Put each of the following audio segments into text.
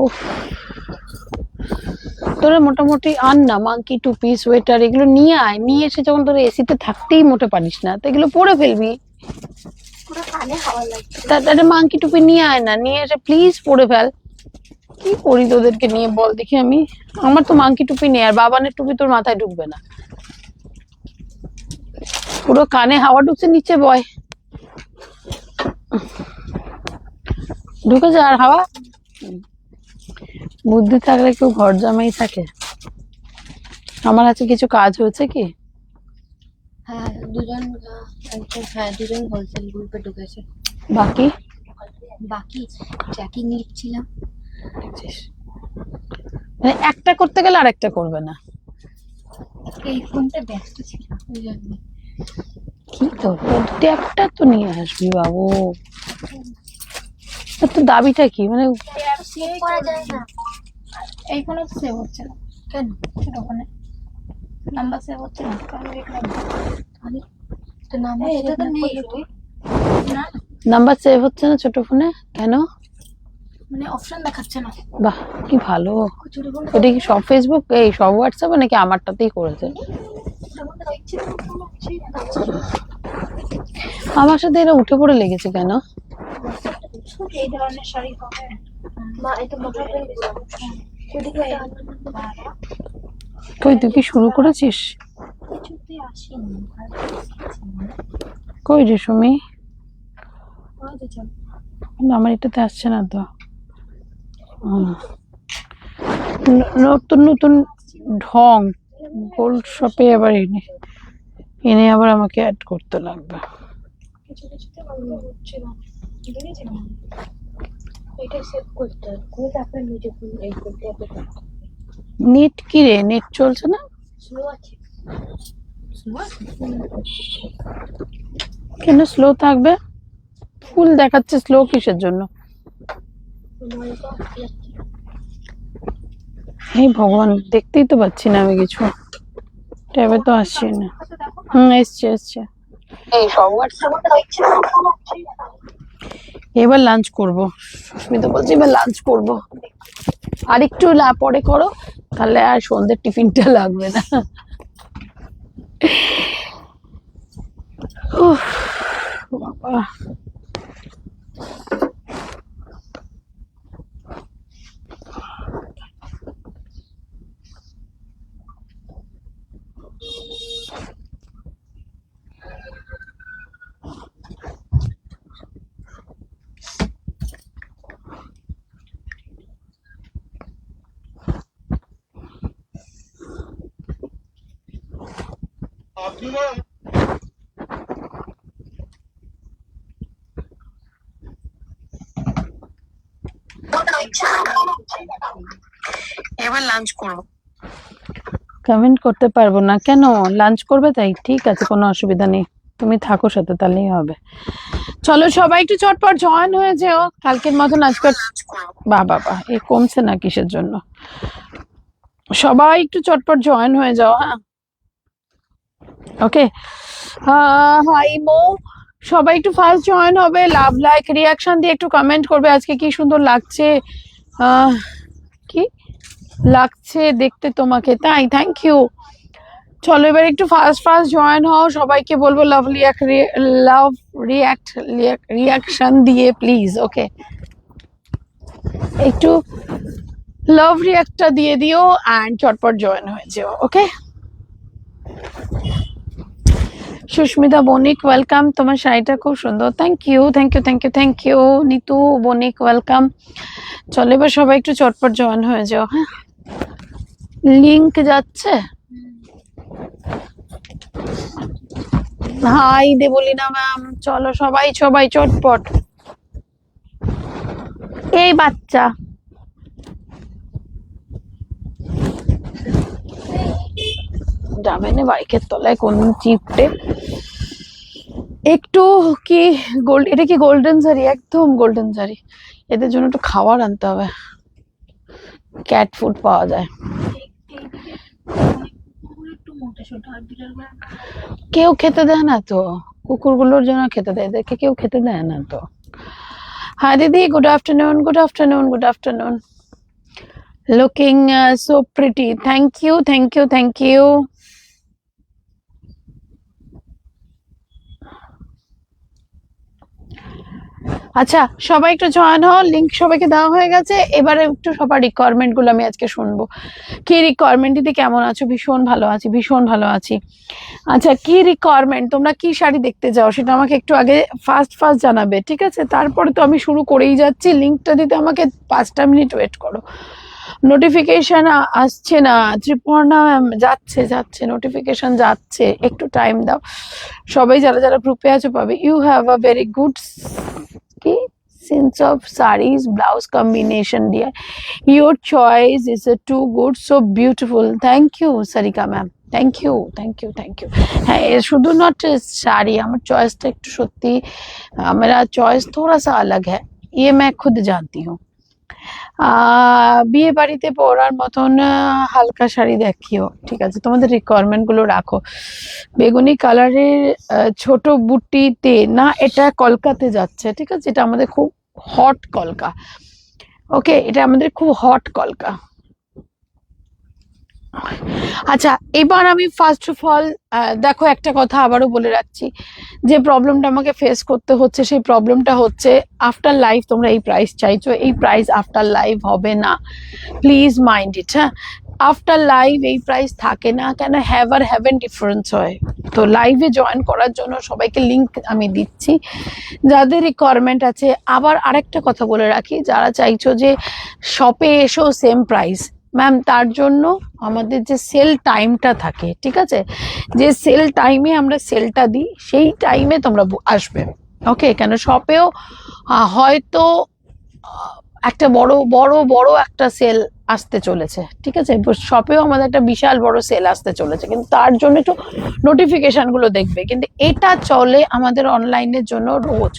উফ, তোরা মোটামুটি আন না মাঙ্কি টুপি সোয়েটার এগুলো নিয়ে আয়, নিয়ে এসে যখন তোরা এসিতে থাকতেই মোটে পারিস না, তো এগুলো পরে ফেলবি। তাহলে মাঙ্কি টুপি নিয়ে আয় না, নিয়ে এসে প্লিজ পরে ফেল। কি করি তোদেরকে নিয়ে বল দেখি আমি। আমার তো মাঙ্কি টুপি নেই, আর বাবানের টুপি তোর মাথায় ঢুকবে না, পুরো কানে হাওয়া ঢুকছে, নিচে বয়, ঢুকে যা আর হাওয়া। বুদ্ধি থাকলে কেউ ঘর জামাই থাকে। আমার আছে কিছু কাজ হয়েছে কি? হ্যাঁ দুজন দুজন হোলসেল গ্রুপে ঢুকেছে। বাকি ট্র্যাকিং লিখছিলাম। মানে একটা করতে গেলে আর একটা করবে না। এই ফোনটা ব্যস্ত ছিল ওই জন্য। কি তো ট্যাবটা তো নিয়ে আসবি বাবু, তো দাবিটা কি? মানে সেভ করা যায় না এই ফোনে, তো সেভ হচ্ছে না কেন? ছোট ফোনে নাম্বার সেভ হচ্ছে না, আমি তো নাম্বার এটা তো নেই না, নাম্বার সেভ হচ্ছে না ছোট ফোনে কেন? মানে অপশন দেখাচ্ছে না। বাহ কি ভালো। ছোট ফোন এটা কি সব ফেসবুক এই সব হোয়াটসঅ্যাপে নাকি আমারটাতেই করেছে? আমার সাথে এরা উঠে পড়ে লেগেছে কেন? এই ধরনের শাড়ি হবে মা, এটা মোটা হয়ে গেছে। কই তুই কি শুরু করেছিস? কিছুতে আসেনি, কই রে সুমি? চল আমার এটাতে আসছে না তো। নতুন নতুন ঢং গোল্ড শপে আবার এনে এনে আবার আমাকে অ্যাড করতে লাগবে। কিছু কিছুতে বন্ধ হচ্ছে না, বুঝেছেন? এটা সেভ করতে হবে, করে তারপরে নিজে ফোন এই করতে হবে। নেট কি রে? নেট চলছে না স্লো আছে, স্লো আছে। কেন স্লো থাকবে? ফুল দেখাচ্ছে, স্লো কিসের জন্য? এই ভগবান, দেখতেই তো পাচ্ছি না আমি কিছু, ট্যাবে তো আসছে না। এসছে এসছে। এই সব এবার লাঞ্চ করব, সুস্মিতা বলছি এবার লাঞ্চ করব, আর একটু পরে করো, তাহলে আর সন্ধ্যের টিফিনটা লাগবে না। উফ, বাবা এবার লাঞ্চ করব। কমেন্ট করতে পারবো না কেন? লাঞ্চ করবে তাই? ঠিক আছে, কোনো অসুবিধা নেই, তুমি থাকো সাথে, তাহলেই হবে। চলো সবাই একটু চটপট জয়েন হয়ে যেও, কালকের মতন আজকে বাবা এ কমছে না কিসের জন্য? সবাই একটু চটপট জয়েন হয়ে যাও। হ্যাঁ ওকে। হাই মো, সবাই একটু ফার্স্ট জয়েন হবে, লাভ লাইক রিয়াকশন দিয়ে একটু কমেন্ট করবে আজকে কি সুন্দর লাগছে, কি লাগছে দেখতে তোমাকে, তাই থ্যাংক ইউ। চলো এবার একটু ফার্স্ট ফার্স্ট জয়েন হও, সবাইকে বলবো লাভ রিয়াকশন দিয়ে প্লিজ। ওকে একটু লাভ রিয়াক্টটা দিয়ে দিও অ্যান্ড চটপট জয়েন হয়ে যেও। ওকে সুস্মিতা বণিক ওয়েলকাম, তোমার শাড়িটা খুব সুন্দর, thank you thank you thank you thank you. Nitu Banik welcome. চলো এবার সবাই একটু চটপট জয়েন হয়ে যাও। হ্যাঁ লিংক যাচ্ছে। হাই দেবলীনা ম্যাম, চলো সবাই সবাই চটপট। এই বাচ্চা যাবে না বাইকের তলায় কোন চিপটে একটু কি গোল্ড, এটা কি গোল্ডেন শাড়ি? একদম গোল্ডেন শাড়ি। এদের জন্য একটু খাবার আনতে হবে, ক্যাট ফুড পাওয়া যায়। কেউ খেতে দেয় না তো, কুকুরগুলোর জন্য খেতে দেয়, এদেরকে কেউ খেতে দেয় না তো। হাই দিদি, good afternoon good afternoon good afternoon. looking so pretty. Thank you, thank you, thank you. আচ্ছা, সবাই একটু জয়েন হও, লিংক সবাইকে দেওয়া হয়ে গেছে। এবারে একটু সবার রিকোয়ারমেন্ট গুলো আমি আজকে শুনবো। কি রিকোয়ারমেন্ট? দিদি কেমন আছো? ভীষণ ভালো আছি, ভীষণ ভালো আছি। আচ্ছা, কি রিকোয়ারমেন্ট, তোমরা কি শাড়ি দেখতে যাও সেটা আমাকে একটু আগে ফার্স্ট জানাবে, ঠিক আছে? তারপরে তো আমি শুরু করেই যাচ্ছি, লিংকটা দিতে আমাকে 5টা মিনিট ওয়েট করো। নোটিফিকেশন আসছে না, ত্রিপর্ণা ম্যাম, যাচ্ছে যাচ্ছে নোটিফিকেশন যাচ্ছে, একটু টাইম দাও। সবাই যারা যারা গ্রুপে আছো পাবে। You have a very good কি sense of sarees blouse combination, dear. Your choice is too good, so beautiful. Thank you Sarika ma'am, thank you, thank you, thank you. হ্যাঁ, শুধু নট শাড়ি, আমার চয়েসটা একটু সত্যি, मेरा চয়েস थोड़ा सा अलग है, ये मैं खुद जानती हूँ। বিয়ে বাড়িতে পরার মতন হালকা শাড়ি দেখিও, ঠিক আছে? তোমাদের রিকোয়ারমেন্ট গুলো রাখো। বেগুনি কালারের ছোট বুটিতে না, এটা কলকাতে যাচ্ছে, ঠিক আছে? এটা আমাদের খুব হট কলকা, ওকে, এটা আমাদের খুব হট কলকা। আচ্ছা, এবার আমি ফার্স্ট অফ অল দেখো, একটা কথা আবারও বলে রাখছি, যে প্রবলেমটা আমাকে ফেস করতে হচ্ছে সেই প্রবলেমটা হচ্ছে আফটার লাইফ। তোমরা এই প্রাইস চাইছো, এই প্রাইস আফটার লাইফ হবে না, প্লিজ মাইন্ড ইট। হ্যাঁ, আফটার লাইভ এই প্রাইস থাকে না, কেন হ্যাভার হ্যাভেন ডিফারেন্স হয়। তো লাইভে জয়েন করার জন্য সবাইকে লিংক আমি দিচ্ছি, যাদের রিকোয়ারমেন্ট আছে। আবার আরেকটা কথা বলে রাখি, যারা চাইছো যে শপে এসো সেম প্রাইস, ম্যাম, তার জন্য আমাদের যে সেল টাইমটা থাকে, ঠিক আছে, যে সেল টাইমে আমরা সেলটা দিই, সেই টাইমে তোমরা আসবে, ওকে? কেন শপেও হয়তো একটা বড় বড় বড় একটা সেল আসতে চলেছে, ঠিক আছে? শপেও আমাদের একটা বিশাল বড় সেল আসতে চলেছে, কিন্তু তার জন্য একটু নোটিফিকেশন গুলো দেখবে। কিন্তু এটা চলে আমাদের অনলাইনের জন্য রোজ।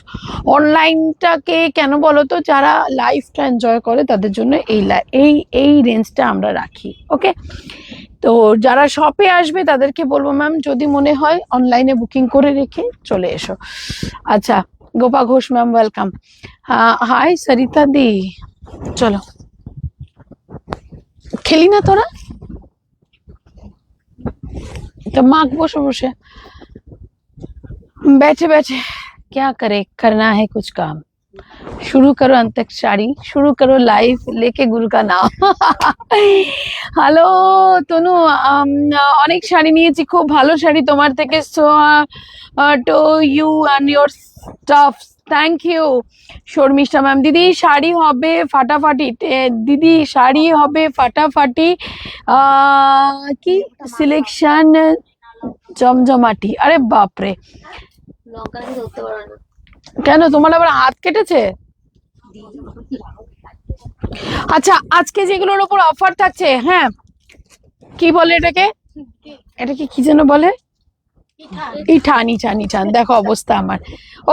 অনলাইনটাকে কেন বলো তো, যারা লাইফটা এনজয় করে তাদের জন্য এই এই রেঞ্জটা আমরা রাখি, ওকে? তো যারা শপে আসবে তাদেরকে বলবো, ম্যাম যদি মনে হয় অনলাইনে বুকিং করে রেখে চলে এসো। আচ্ছা, Gopa Ghosh ma'am, welcome. Hi Sarita দি, চলো খেলি না তোরা? तो माँ বসে বসে बैठे बैठे क्या करे, करना है कुछ काम। शुरू करो अंतक्षरी, शुरू करो लाइफ लेके गुरु का नाम। হ্যালো তনু, অনেক শাড়ি নিয়েছি, খুব ভালো শাড়ি তোমার থেকে, so to you and your staff, thank you. Sharmistha ma'am, দিদি শাড়ি হবে ফাটাফাটি, দিদি শাড়ি হবে ফাটাফাটি, কি সিলেকশন জমজমাটি। আরে বাপরে, কেন তোমার আবার হাত কেটেছে? আচ্ছা, আজকে যেগুলোর উপর অফার থাকছে, হ্যাঁ, কি বলে এটাকে, এটাকে কি যেন বলে, ইঠান, ইঠান, ইঠান। দেখো অবস্থা আমার,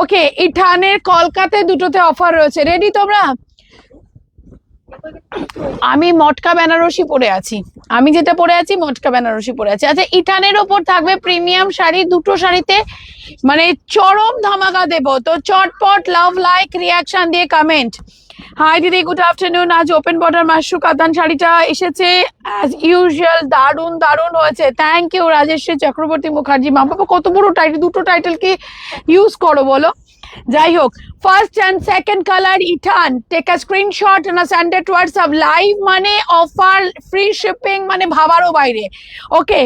ওকে, ইঠানের কলকাতাতে দুটোতে অফার রয়েছে, রেডি তোমরা? আমি মটকা বেনারসি পরে আছি, আমি যেটা পরে আছি মটকা বেনারসি পরে আছি। আচ্ছা, ইঠানের ওপর থাকবে প্রিমিয়াম শাড়ি, দুটো শাড়িতে মানে চরম ধামাকা দেবো। তো চটপট লাভ লাইক রিয়াকশন দিয়ে কমেন্ট। হাই দিদি, গুড আফটারনুন। আজ ওপেন বর্ডার মাশরু কাতান শাড়িটা এসেছে অ্যাজ ইউজুয়াল, দারুণ দারুণ হয়েছে, থ্যাংক ইউ রাজেশ্রী চক্রবর্তী মুখার্জি। মা বাবা কত বড় টাইটেল, দুটো টাইটেল কি ইউজ করো বলো? যাই হোক, ফার্স্ট অ্যান্ড সেকেন্ড কালার ইঠান, take a screenshot and send it to WhatsApp। Live মানে অফার, ফ্রি শিপিং মানে ভাবারও বাইরে, ওকে?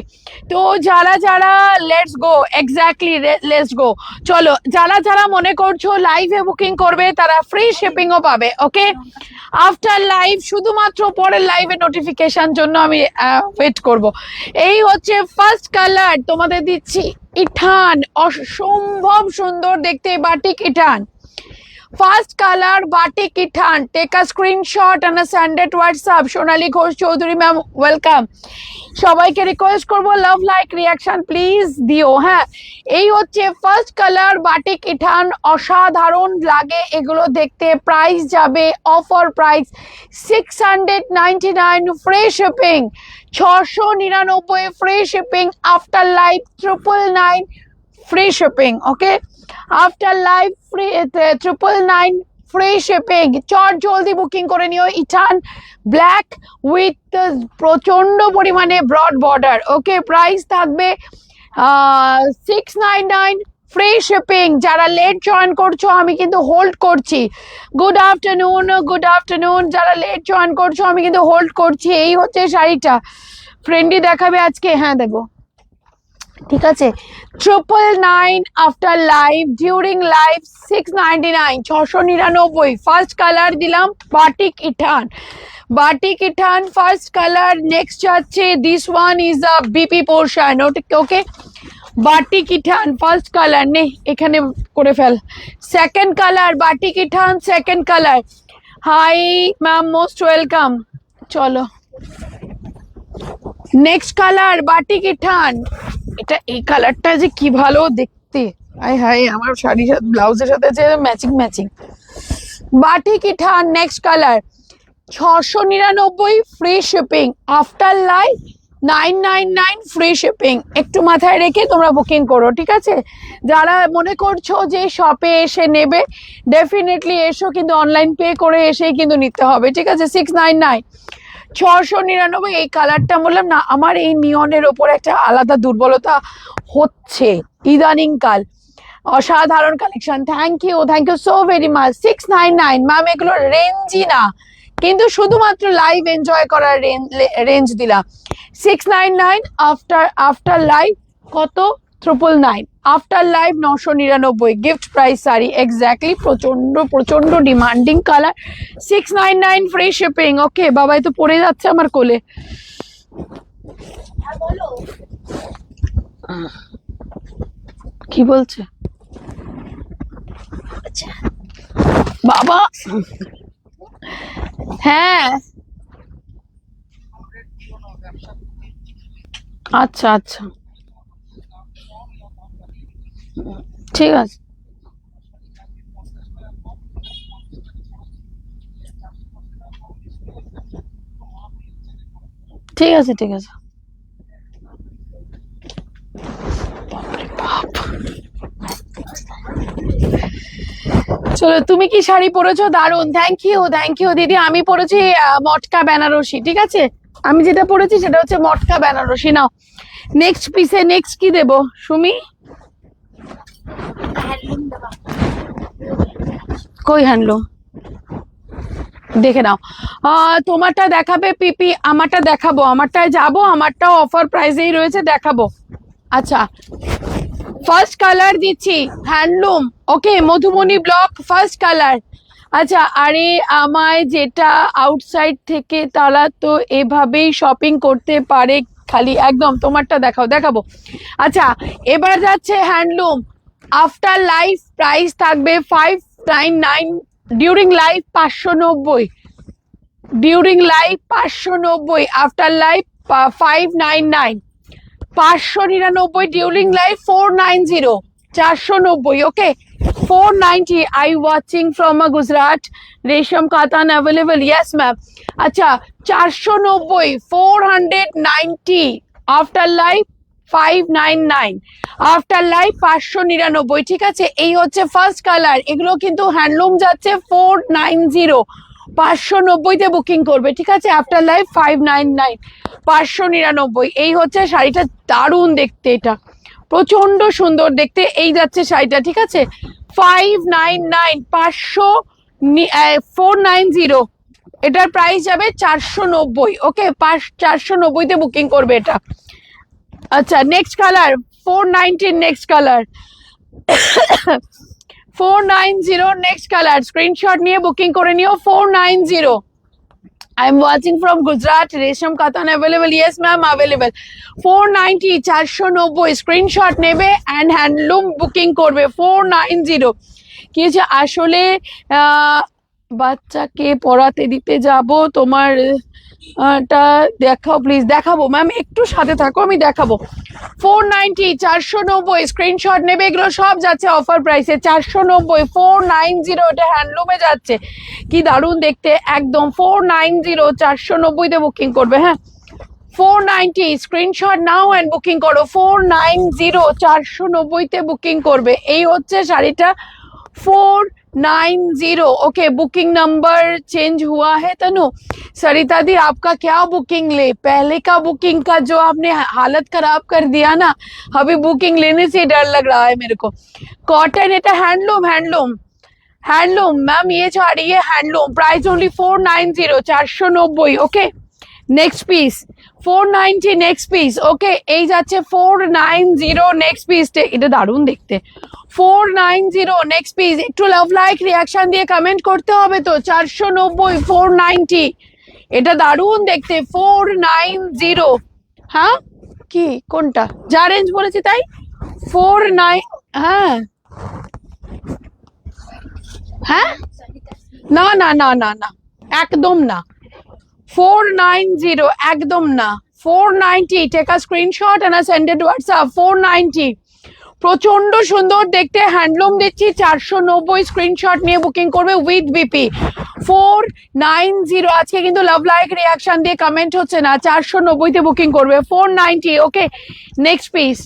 তো যারা যারা let's go, exactly let's go, চলো, যারা যারা মনে করছো লাইভে বুকিং করবে তারা ফ্রি শিপিংও পাবে, ওকে? আফটার লাইভ, শুধুমাত্র পরের লাইভে নোটিফিকেশন জন্য আমি ওয়েট করব। এই হচ্ছে ফার্স্ট কালার তোমাদের দিচ্ছি, ইঠান, অসম্ভব সুন্দর দেখতে, বাটিক ইঠান, ফার্স্ট কালার বাটিক ইঠান। Take a screenshot and send it to WhatsApp। Sonali Ghosh Chowdhury ma'am, welcome. সবাইকে রিকোয়েস্ট করবো লাভ লাইক রিয়াকশন প্লিজ দিও। হ্যাঁ, এই হচ্ছে ফার্স্ট কালার বাটিক ইঠান, অসাধারণ লাগে এগুলো দেখতে। প্রাইস যাবে offer price 699 free shipping, 699 free shipping. After live 999 free shipping, okay? After live free 999 free shipping. চট জলদি বুকিং করে নিও। ইটান ব্ল্যাক উইথ প্রচন্ড পরিমাণে ব্রড বর্ডার। ওকে, প্রাইস থাকবে 699, ফ্রি শিপিং। যারা লেট জয়েন করছো আমি কিন্তু হোল্ড করছি। Good afternoon. যারা লেট জয়েন করছো আমি কিন্তু হোল্ড করছি। এই হচ্ছে শাড়িটা, ফ্রেন্ডলি দেখাবে আজকে। হ্যাঁ দেবো, ঠিক আছে। 999 after live, during live 699, 699। First colour দিলাম বাটিক ইঠান ফার্স্ট কালার। নেক্সট যাচ্ছে this one is a BP portion. Okay, batik ইঠান ফার্স্ট কালার নে এখানে করে ফেল। সেকেন্ড কালার বাটিক ইঠান second colour. Hi ma'am, most welcome. চলো নেক্সট কালার বাটিক ইঠান। এটা এই কালারটা যে কি ভালো দেখতে, আয় হায় আমার শাড়ির সাথে ব্লাউজের সাথে যে ম্যাচিং। বাটিক ইঠান next colour, 699 free shipping. After live 999 free shipping. একটু মাথায় রেখে তোমরা বুকিং করো, ঠিক আছে। যারা মনে করছো যে শপে এসে নেবে, ডেফিনেটলি এসো, কিন্তু অনলাইন পে করে এসেই কিন্তু নিতে হবে, ঠিক আছে। 699, 699। এই কালারটা বললাম না, আমার এই নিয়নের ওপর একটা আলাদা দুর্বলতা হচ্ছে ইদানিং কাল। অসাধারণ collection, thank you so very much. 699 ma'am, এগুলো রেঞ্জই না, কিন্তু শুধুমাত্র লাইভ এনজয় করার রেঞ্জ দিলাম। 699 আফটার লাইভ কত? 999। After live 999 gift price sari, exactly. প্রচন্ড demanding colour. 699 free shipping. Okay, Babai তো পড়ে যাচ্ছে আমার কোলে। কি বলছে বাবা? হ্যাঁ, আচ্ছা, ঠিক আছে। ঠিক আছে। চলো, তুমি কি শাড়ি পরেছো? দারুন, থ্যাংক ইউ দিদি। আমি পরেছি মটকা বেনারসি, ঠিক আছে। আমি যেটা পরেছি সেটা হচ্ছে মটকা বেনারসি। নাও নেক্সট পিসে, নেক্সট কি দেবো সুমি? কই হ্যান্ডলুম? দেখে নাও। তোমারটা দেখাবে পিপি, আমারটা দেখাবো। আমারটায় যাবো, আমারটাও অফার প্রাইসেই রয়েছে, দেখাবো। আচ্ছা, ফার্স্ট কালার দিচ্ছি হ্যান্ডলুম। ওকে, মধুমণি ব্লক ফার্স্ট কালার। আচ্ছা, আরে আমায় যেটা আউটসাইড থেকে তারা তো এভাবেই শপিং করতে পারে খালি। একদম তোমারটা দেখাবো। আচ্ছা, এবার যাচ্ছে হ্যান্ডলুম। আফটার লাইভ প্রাইস থাকবে 599, during live 590, during live 590, after live 599, 599, during live 490, 490। Okay, 490। I watching from a Gujarat. Resham Katan available. Yes ma'am. আচ্ছা, 490, 490, আফটার লাইভ 599, আফটার লাইভ 599, ঠিক আছে। এই হচ্ছে ফার্স্ট কালার। এগুলো কিন্তু হ্যান্ডলুম যাচ্ছে 490, 590-তে বুকিং করবে, ঠিক আছে। After live 599, 599। এই হচ্ছে শাড়িটা, দারুণ দেখতে, এটা প্রচন্ড সুন্দর দেখতে। এই যাচ্ছে শাড়িটা, ঠিক আছে। 599, 490, এটার প্রাইস যাবে 490। ওকে, 490-তে বুকিং করবে এটা। আচ্ছা, next colour 490, next colour 490, next colour. Screenshot নিয়ে বুকিং করে নিও। 490। I am watching from Gujarat. Resham Katan available. Yes ma'am, available. 490, 490 screenshot নেবে এন্ড হ্যান্ডলুম বুকিং করবে। 490। কি হচ্ছে আসলে, বাচ্চাকে পড়াতে দিতে যাব, তোমার টা দেখাও প্লিজ। দেখাবো ম্যাম, একটু সাথে থাকো, আমি দেখাবো। 490, 490 স্ক্রিনশট নেবে। এগুলো সব যাচ্ছে অফার প্রাইসে 490, 490। এটা হ্যান্ডলুমে যাচ্ছে, কি দারুণ দেখতে একদম। 490, 490-তে বুকিং করবে। হ্যাঁ, 490 স্ক্রিনশট নাও এন্ড বুকিং করো। 490, 490-তে বুকিং করবে। এই হচ্ছে শাড়িটা, 4 490। ओके, बुकिंग नंबर चेंज हुआ है तनु। सरिता दी आपका क्या बुकिंग ले, पहले का बुकिंग का जो आपने हालत खराब कर दिया ना, अभी बुकिंग लेने से डर लग रहा है मेरे को। कॉटन এটা হ্যান্ডলুম, হ্যান্ডলুম হ্যান্ডলুম ম্যাম, ये जा रही है handloom, price only 490, 490। Okay, next piece 490, next piece. Okay, এই যাচ্ছে 490, নেক্সট পিস। এটা দারুণ দেখতে, 490 নেক্সট পিস। একটু লাভ লাইক রিয়াকশন দিয়ে কমেন্ট করতে হবে তো। 490, 490, এটা দারুণ দেখতে, 490। হ্যাঁ, কি কোনটা যা রেঞ্জ বলেছি তাই 49। হ্যাঁ হ্যাঁ, না না না না না, একদম না, 490 একদম না, 490। Take a screenshot and send it WhatsApp. 490 প্রচন্ড সুন্দর দেখতে, হ্যান্ডলুম দিচ্ছি 490। স্ক্রিনশট নিয়ে বুকিং করবে উইথ বিপি। 490 আজকে কিন্তু লাভ লাইক রিয়াকশন দিয়ে কমেন্ট হচ্ছে না, 490 তে বুকিং করবে। 490। Okay, next piece.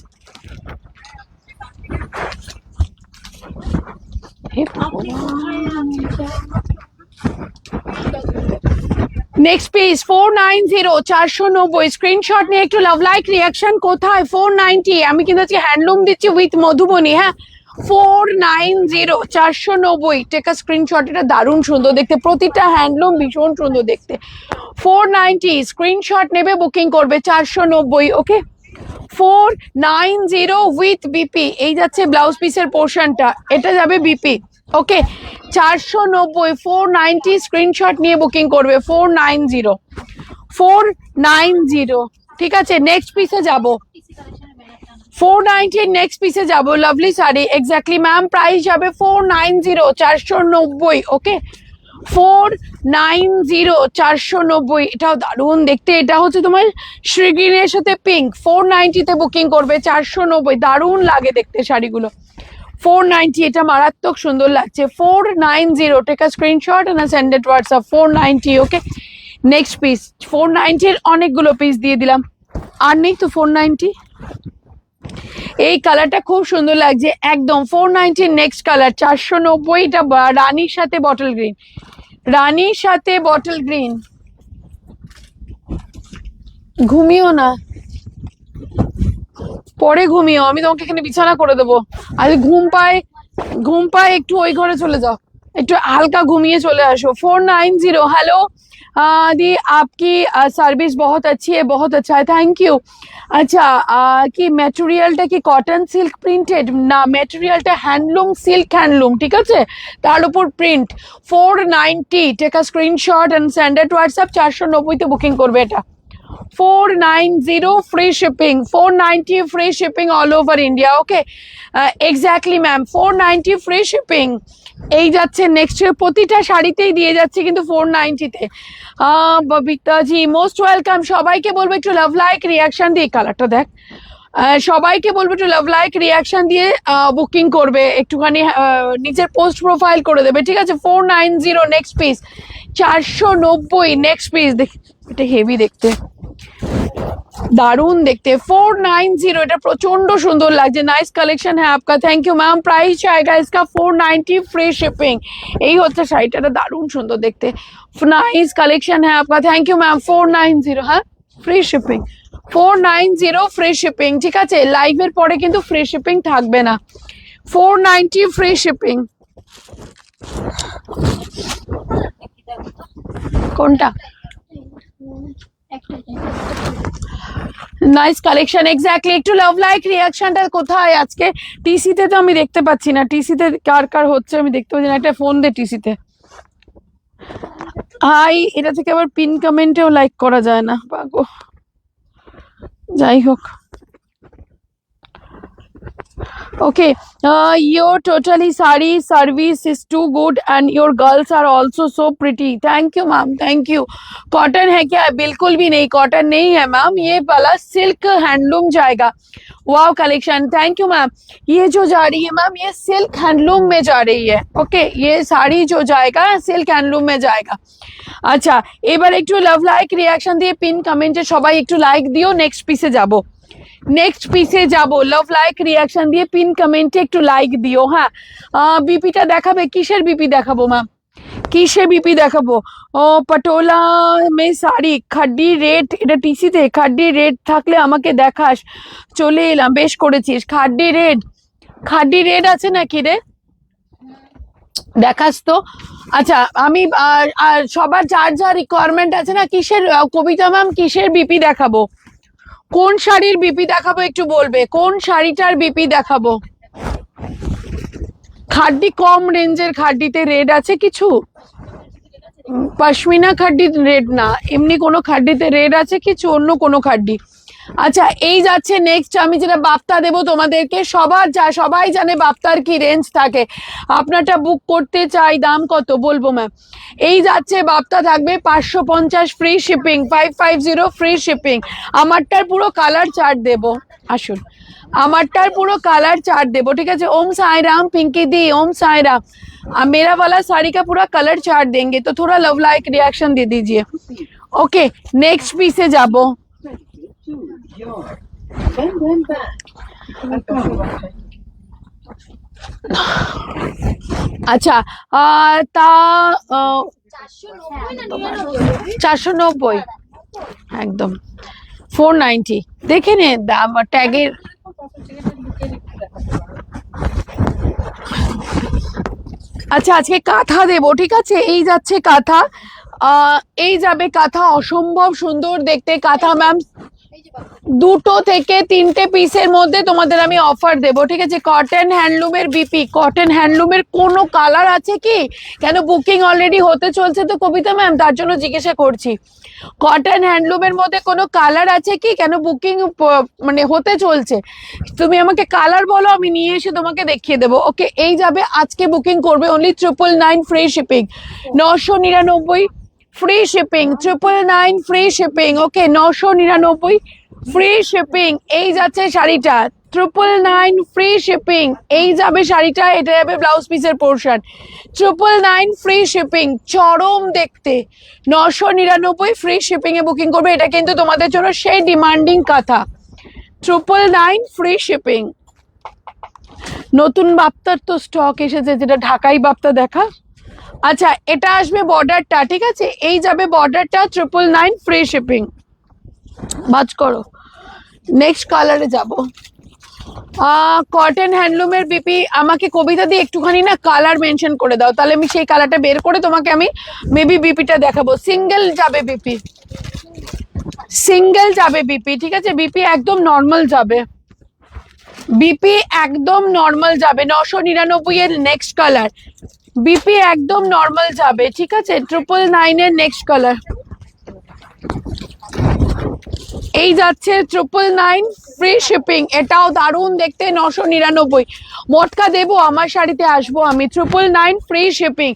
Next piece 490, 490। Screenshot নিয়ে একটু লাভ লাইক রিয়াকশন কোথায়। 490 আমি কিন্তু আজকে হ্যান্ডলুম দিচ্ছি উইথ মধুবনী। হ্যাঁ, 490, 490। টেক আ স্ক্রিনশট, এটা দারুণ সুন্দর দেখতে, প্রতিটা হ্যান্ডলুম ভীষণ সুন্দর দেখতে। 490 স্ক্রিনশট নেবে, বুকিং করবে 490। ওকে, 490 উইথ বিপি। এই যাচ্ছে ব্লাউজ পিসের পোর্শনটা, এটা যাবে বিপি। ওকে, 490, 490 স্ক্রিনশট নিয়ে বুকিং করবে। 490, 490। ঠিক আছে, নেক্সট পিসে যাব। 490 নেক্সট পিসে যাব। Lovely sari, exactly ma'am, price যাবে 490, 490। ওকে, 490, 490। এটাও দারুণ দেখতে, এটা হচ্ছে তোমার শ্রীগ্রিনের সাথে পিঙ্ক। 490 তে বুকিং করবে, 490। দারুণ লাগে দেখতে শাড়িগুলো। 490, এটা মারাত্মক সুন্দর লাগছে। 490, take a screenshot and send it WhatsApp. 490। Okay, next piece. 490 এর অনেকগুলো পিস দিয়ে দিলাম, আর নেই তো 490। এই কালারটা খুব সুন্দর লাগছে একদম। 490 নেক্সট কালার 490। এটা রানীর সাথে বটল গ্রিন, রানীর সাথে বটল গ্রিন। ঘুমিও না, পরে ঘুমিও, আমি তোমাকে এখানে বিছানা করে দেবো। আজ ঘুম পায় একটু ওই ঘরে চলে যাও, একটু হালকা ঘুমিয়ে চলে আসো। 490। हेलो दी, आपकी सर्विस बहुत अच्छी है, बहुत अच्छा है, थैंक यू। আচ্ছা, কি ম্যাটেরিয়ালটা কি কটন সিল্ক প্রিন্টেড? না, ম্যাটেরিয়ালটা হ্যান্ডলুম, সিল্ক হ্যান্ডলুম, ঠিক আছে, তার উপর print. 490, take a screenshot and send it WhatsApp. 490 তে বুকিং করবে এটা। 490 free shipping, 490 free shipping all over India. Okay, exactly ma'am, 490 free shipping. এই যাচ্ছে নেক্সট, প্রতিটা শাড়িতেই দিয়ে যাচ্ছে কিন্তু 490 তে। ববিতা জি মোস্ট ওয়েলকাম। সবাইকে বলবো একটু লাভ লাইক রিয়াকশন দিয়ে, কালারটা দেখ, সবাইকে বলবো একটু লাভ লাইক রিয়াকশন দিয়ে বুকিং করবে, একটুখানি নিজের পোস্ট প্রোফাইল করে দেবে, ঠিক আছে। 490 নেক্সট পিস, 490 নেক্সট পিস। দেখ, এটা হেভি দেখতে, দারুণ দেখতে। 490, এটা প্রচন্ড সুন্দর লাগছে, নাইস কালেকশন হ্যাঁ आपका, থ্যাংক ইউ ম্যাম। প্রাইস आएगा इसका 490 फ्री शिपिंग। এই হচ্ছে শাড়িটা, দারুণ সুন্দর দেখতে, নাইস কালেকশন হ্যাঁ आपका, থ্যাংক ইউ ম্যাম। 490 হ্যাঁ, ফ্রি শিপিং। 490 ফ্রি শিপিং, ঠিক আছে। লাইভের পরে কিন্তু ফ্রি শিপিং থাকবে না। 490 ফ্রি শিপিং। কোনটা? Nice collection, exactly. একটু লাভ লাইক রিয়াকশনটা কোথায় আজকে? টিসিতে তো আমি দেখতে পাচ্ছি না, টিসিতে কার কার হচ্ছে আমি দেখতে পাচ্ছি না। একটা ফোন দে টিসিতে। হাই, এটা থেকে আবার পিন কমেন্টেও লাইক করা যায় না, পাগো। যাই হোক, okay, your totally sari service is too good and your girls are also so pretty, thank you ma'am, thank you। Cotton है क्या? बिल्कुल भी नहीं, कॉटन नहीं है मैम, ये वाला सिल्क हैंडलूम जाएगा। वाव कलेक्शन, थैंक यू मैम। ये जो जा रही है मैम, ये सिल्क हैंडलूम में जा रही है। ओके, ये साड़ी जो जाएगा सिल्क हैंडलूम में जाएगा। আচ্ছা, এবার একটু লাভ লাইক রিয়াকশন দিয়ে পিন কমেন্টে সবাই একটু লাইক দিও, নেক্সট পিসে যাব। নেক্সট পিসে যাব। লাভ লাইক রিয়াকশন দিয়ে পিন কমেন্টে একটু লাইক দিও। হ্যাঁ, বিপিটা দেখাবে? কিসের বিপি দেখাবো ম্যাম? কিসে বিপি দেখাবো? ও পটোলা মে শাড়ি খাড্ডি রেড, এটা টিসিতে খাড্ডি রেড থাকলে আমাকে দেখাস। চলে এলাম, বেশ করেছিস। খাড্ডি রেড, খাড্ডি রেড আছে নাকি রে? দেখাস তো। আচ্ছা, আমি আর সবার যার যা রিকোয়ারমেন্ট আছে না, কিসের কবিতা ম্যাম কিসের বিপি দেখাবো? কোন শাড়ির বিপি দেখাবো একটু বলবে, কোন শাড়িটার বিপি দেখাবো? খাড্ডি কম রেঞ্জের খাড্ডিতে রেড আছে কিছু? পশমিনা খাড্ডি রেড না, এমনি কোনো খাড্ডিতে রেড আছে কিছু, অন্য কোনো খাড্ডি? আচ্ছা, এই যাচ্ছে নেক্সট। আমি যেটা বাপ্তা দেবো তোমাদেরকে, সবাই জানে বাপ্তার কি রেঞ্জ থাকে। আপনারটা বুক করতে চাই, দাম কত বলবো ম্যাম? এই যাচ্ছে বাপ্তা, থাকবে 550 ফ্রি শিপিং, 550 ফ্রি শিপিং। আমারটার পুরো কালার চার্ট দেবো, আসুন আমারটার পুরো কালার चार्ट देबो, ठीक है। ओम साई राम पिंकी दी, ओम साई राम। मेरा वाला साड़ी का पूरा कलर चार्ट देंगे, तो थोड़ा लव लाइक रिएक्शन दे दीजिए। ओके, नेक्स्ट पीसे जाबो। अच्छा, তা 490 একদম 490 দেখে নে দাম ট্যাগের। আচ্ছা, আজকে কাঁথা দেবো, ঠিক আছে। এই যাচ্ছে কাঁথা, এই যাবে কাঁথা, অসম্ভব সুন্দর দেখতে কাঁথা ম্যাম। দুটো থেকে তিনটে পিসের মধ্যে তোমাদের আমি অফার দেব, ঠিক আছে। কটন হ্যান্ডলুমের বিপি, কটন হ্যান্ডলুমের কোনো কালার আছে কি? কেন বুকিং অলরেডি হতে চলছে তো কবিতা ম্যাম, তার জন্য জিজ্ঞাসা করছি। কটন হ্যান্ডলুমের মধ্যে কোনো কালার আছে কি? কেন বুকিং মানে হতে চলছে, তুমি আমাকে কালার বলো, আমি নিয়ে এসে তোমাকে দেখিয়ে দেবো। ওকে, এই যাবে আজকে বুকিং করবে, only 999 free shipping, 999 free shipping, 999 free shipping. Okay, 999 free shipping. এই যাচ্ছে শাড়িটা 999 ফ্রি শিপিং। এই যাবে শাড়িটা, এটা যাবে ব্লাউজ পিসের পোর্শন। 999 ফ্রি শিপিং, চরম দেখতে। 999 ফ্রি শিপিং এ বুকিং করবে, এটা কিন্তু তোমাদের জন্য সেই ডিমান্ডিং কথা। 999 ফ্রি শিপিং। নতুন বাপ্তার তো স্টক এসেছে, যেটা ঢাকাই বাপ্তা দেখা। আচ্ছা, এটা আসবে বর্ডারটা, ঠিক আছে। এই যাবে বর্ডারটা 999 ফ্রি শিপিং। বাজ করো, নেক্সট কালারে যাব। কটন হ্যান্ডলুমের বিপি আমাকে কবিতা দিয়ে একটুখানি না কালার মেনশন করে দাও, তাহলে আমি সেই কালারটা বের করে তোমাকে আমি মেবি বিপিটা দেখাবো। সিঙ্গেল যাবে বিপি, সিঙ্গেল যাবে বিপি, ঠিক আছে। বিপি একদম নর্মাল যাবে, বিপি একদম নর্মাল যাবে। 999 এর নেক্সট কালার, বিপি একদম নর্মাল যাবে, ঠিক আছে। 999 এর নেক্সট কালার এই যাচ্ছে 999 ফ্রি শিপিং। এটাও দারুণ দেখতে, 999। মটকা দেবো, আমার শাড়িতে আসবো আমি। 999 free shipping,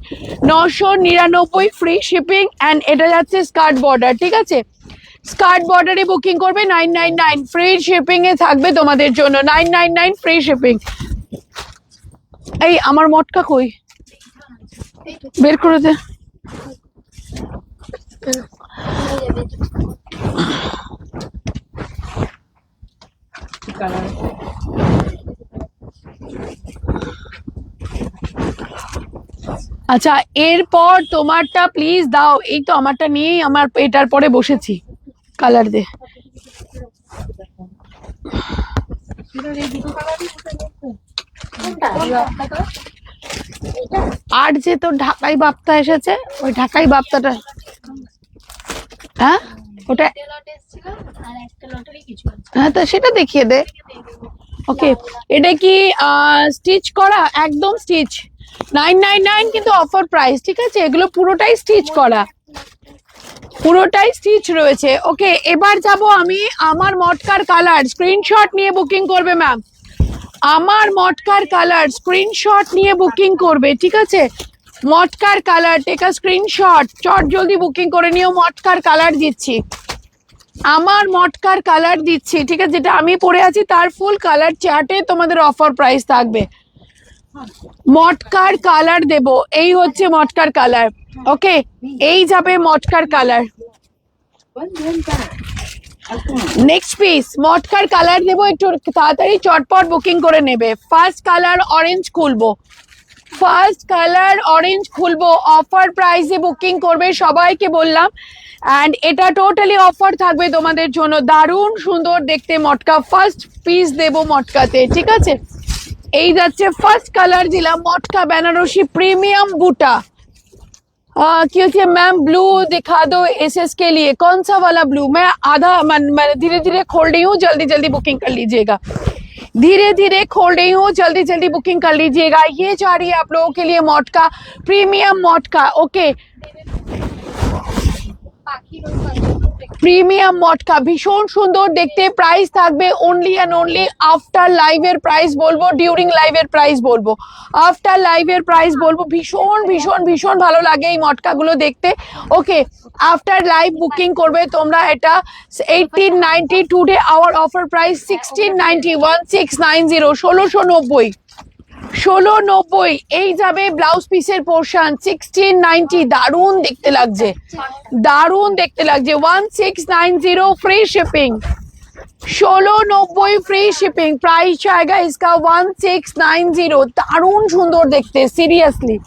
999 free shipping. And এটা যাচ্ছে স্কার্ট বর্ডার, ঠিক আছে। স্কার্ট বর্ডারে বুকিং করবে 999 ফ্রি শিপিং এ থাকবে তোমাদের জন্য, 999 ফ্রি শিপিং। এই আমার মটকা কই, বের করে দে। আচ্ছা, এরপর তোমারটা প্লিজ দাও। এই তো আমারটা নিয়েই আমার এটার পরে বসেছি। কালার দে। আর যে তোর ঢাকাই বাপ্তা এসেছে, ওই ঢাকাই বাপ্তাটা, হ্যাঁ ওটা, হ্যাঁ তো সেটা দেখিয়ে দে। ওকে, এটা কি স্টিচ করা? একদম স্টিচ, 999 কিন্তু অফার প্রাইস, ঠিক আছে। এগুলো পুরোটাই স্টিচ করা, পুরোটাই স্টিচ রয়েছে। ওকে, এবার যাব আমি আমার মটকার কালার। স্ক্রিনশট নিয়ে বুকিং করবে ম্যাম, আমার মটকার কালার স্ক্রিনশট নিয়ে বুকিং করবে, ঠিক আছে। মটকার কালার টেকা স্ক্রিনশট, চট জলদি বুকিং করে নিও। মটকার কালার দিচ্ছি, আমার মটকার কালার দিচ্ছি, ঠিক আছে। যেটা আমি পরে আছি তার ফুল কালার চার্টে তোমাদের অফার প্রাইস থাকবে। মটকার কালার দেব, এই হচ্ছে মটকার কালার। ওকে, এই যাবে মটকার কালার। নেক্সট পিস মটকার কালার দেবো, একটু তাড়াতাড়ি চটপট বুকিং করে নেবে। ফার্স্ট কালার অরেঞ্জ খুলবো, ফার্স্ট কালার অরেঞ্জ খুলবো, অফার প্রাইসে বুকিং করবে সবাইকে বললাম। অ্যান্ড এটা টোটালি অফার থাকবে তোমাদের জন্য, দারুণ সুন্দর দেখতে মটকা, ফার্স্ট পিস দেবো মটকাতে, ঠিক আছে। এই যাচ্ছে ফার্স্ট কালার দিলাম, মটকা বেনারসি प्रीमियम बूटा। क्यों मैम ब्लू दिखा दो एसएस के लिए, कौन सा वाला ब्लू? मैं आधा मैं धीरे धीरे खोल रही हूँ, जल्दी जल्दी बुकिंग कर लीजिएगा, धीरे धीरे खोल रही हूँ, जल्दी जल्दी बुकिंग कर लीजिएगा। ये जा रही है आप लोगों के लिए मटका, प्रीमियम मटका, ओके প্রিমিয়াম মটকা, ভীষণ সুন্দর দেখতে। প্রাইস থাকবে অনলি অ্যান্ড অনলি আফটার লাইভের প্রাইস বলবো, ডিউরিং লাইভের প্রাইস বলবো, আফটার লাইভের প্রাইস বলবো। ভীষণ ভীষণ ভীষণ ভালো লাগে এই মটকাগুলো দেখতে। ওকে, আফটার লাইভ বুকিং করবে তোমরা। এটা 1890, টুডে আওয়ার অফার প্রাইস 1690, 1690, 1690, 1690। এই যাবে ব্লাউজ পিসের পোর্শন 1690, দারুণ দেখতে লাগছে, দারুণ দেখতে লাগছে। 1690 free shipping, 1690 free shipping, price जाएगा इसका 1690। দারুণ সুন্দর দেখতে, সিরিয়াসলি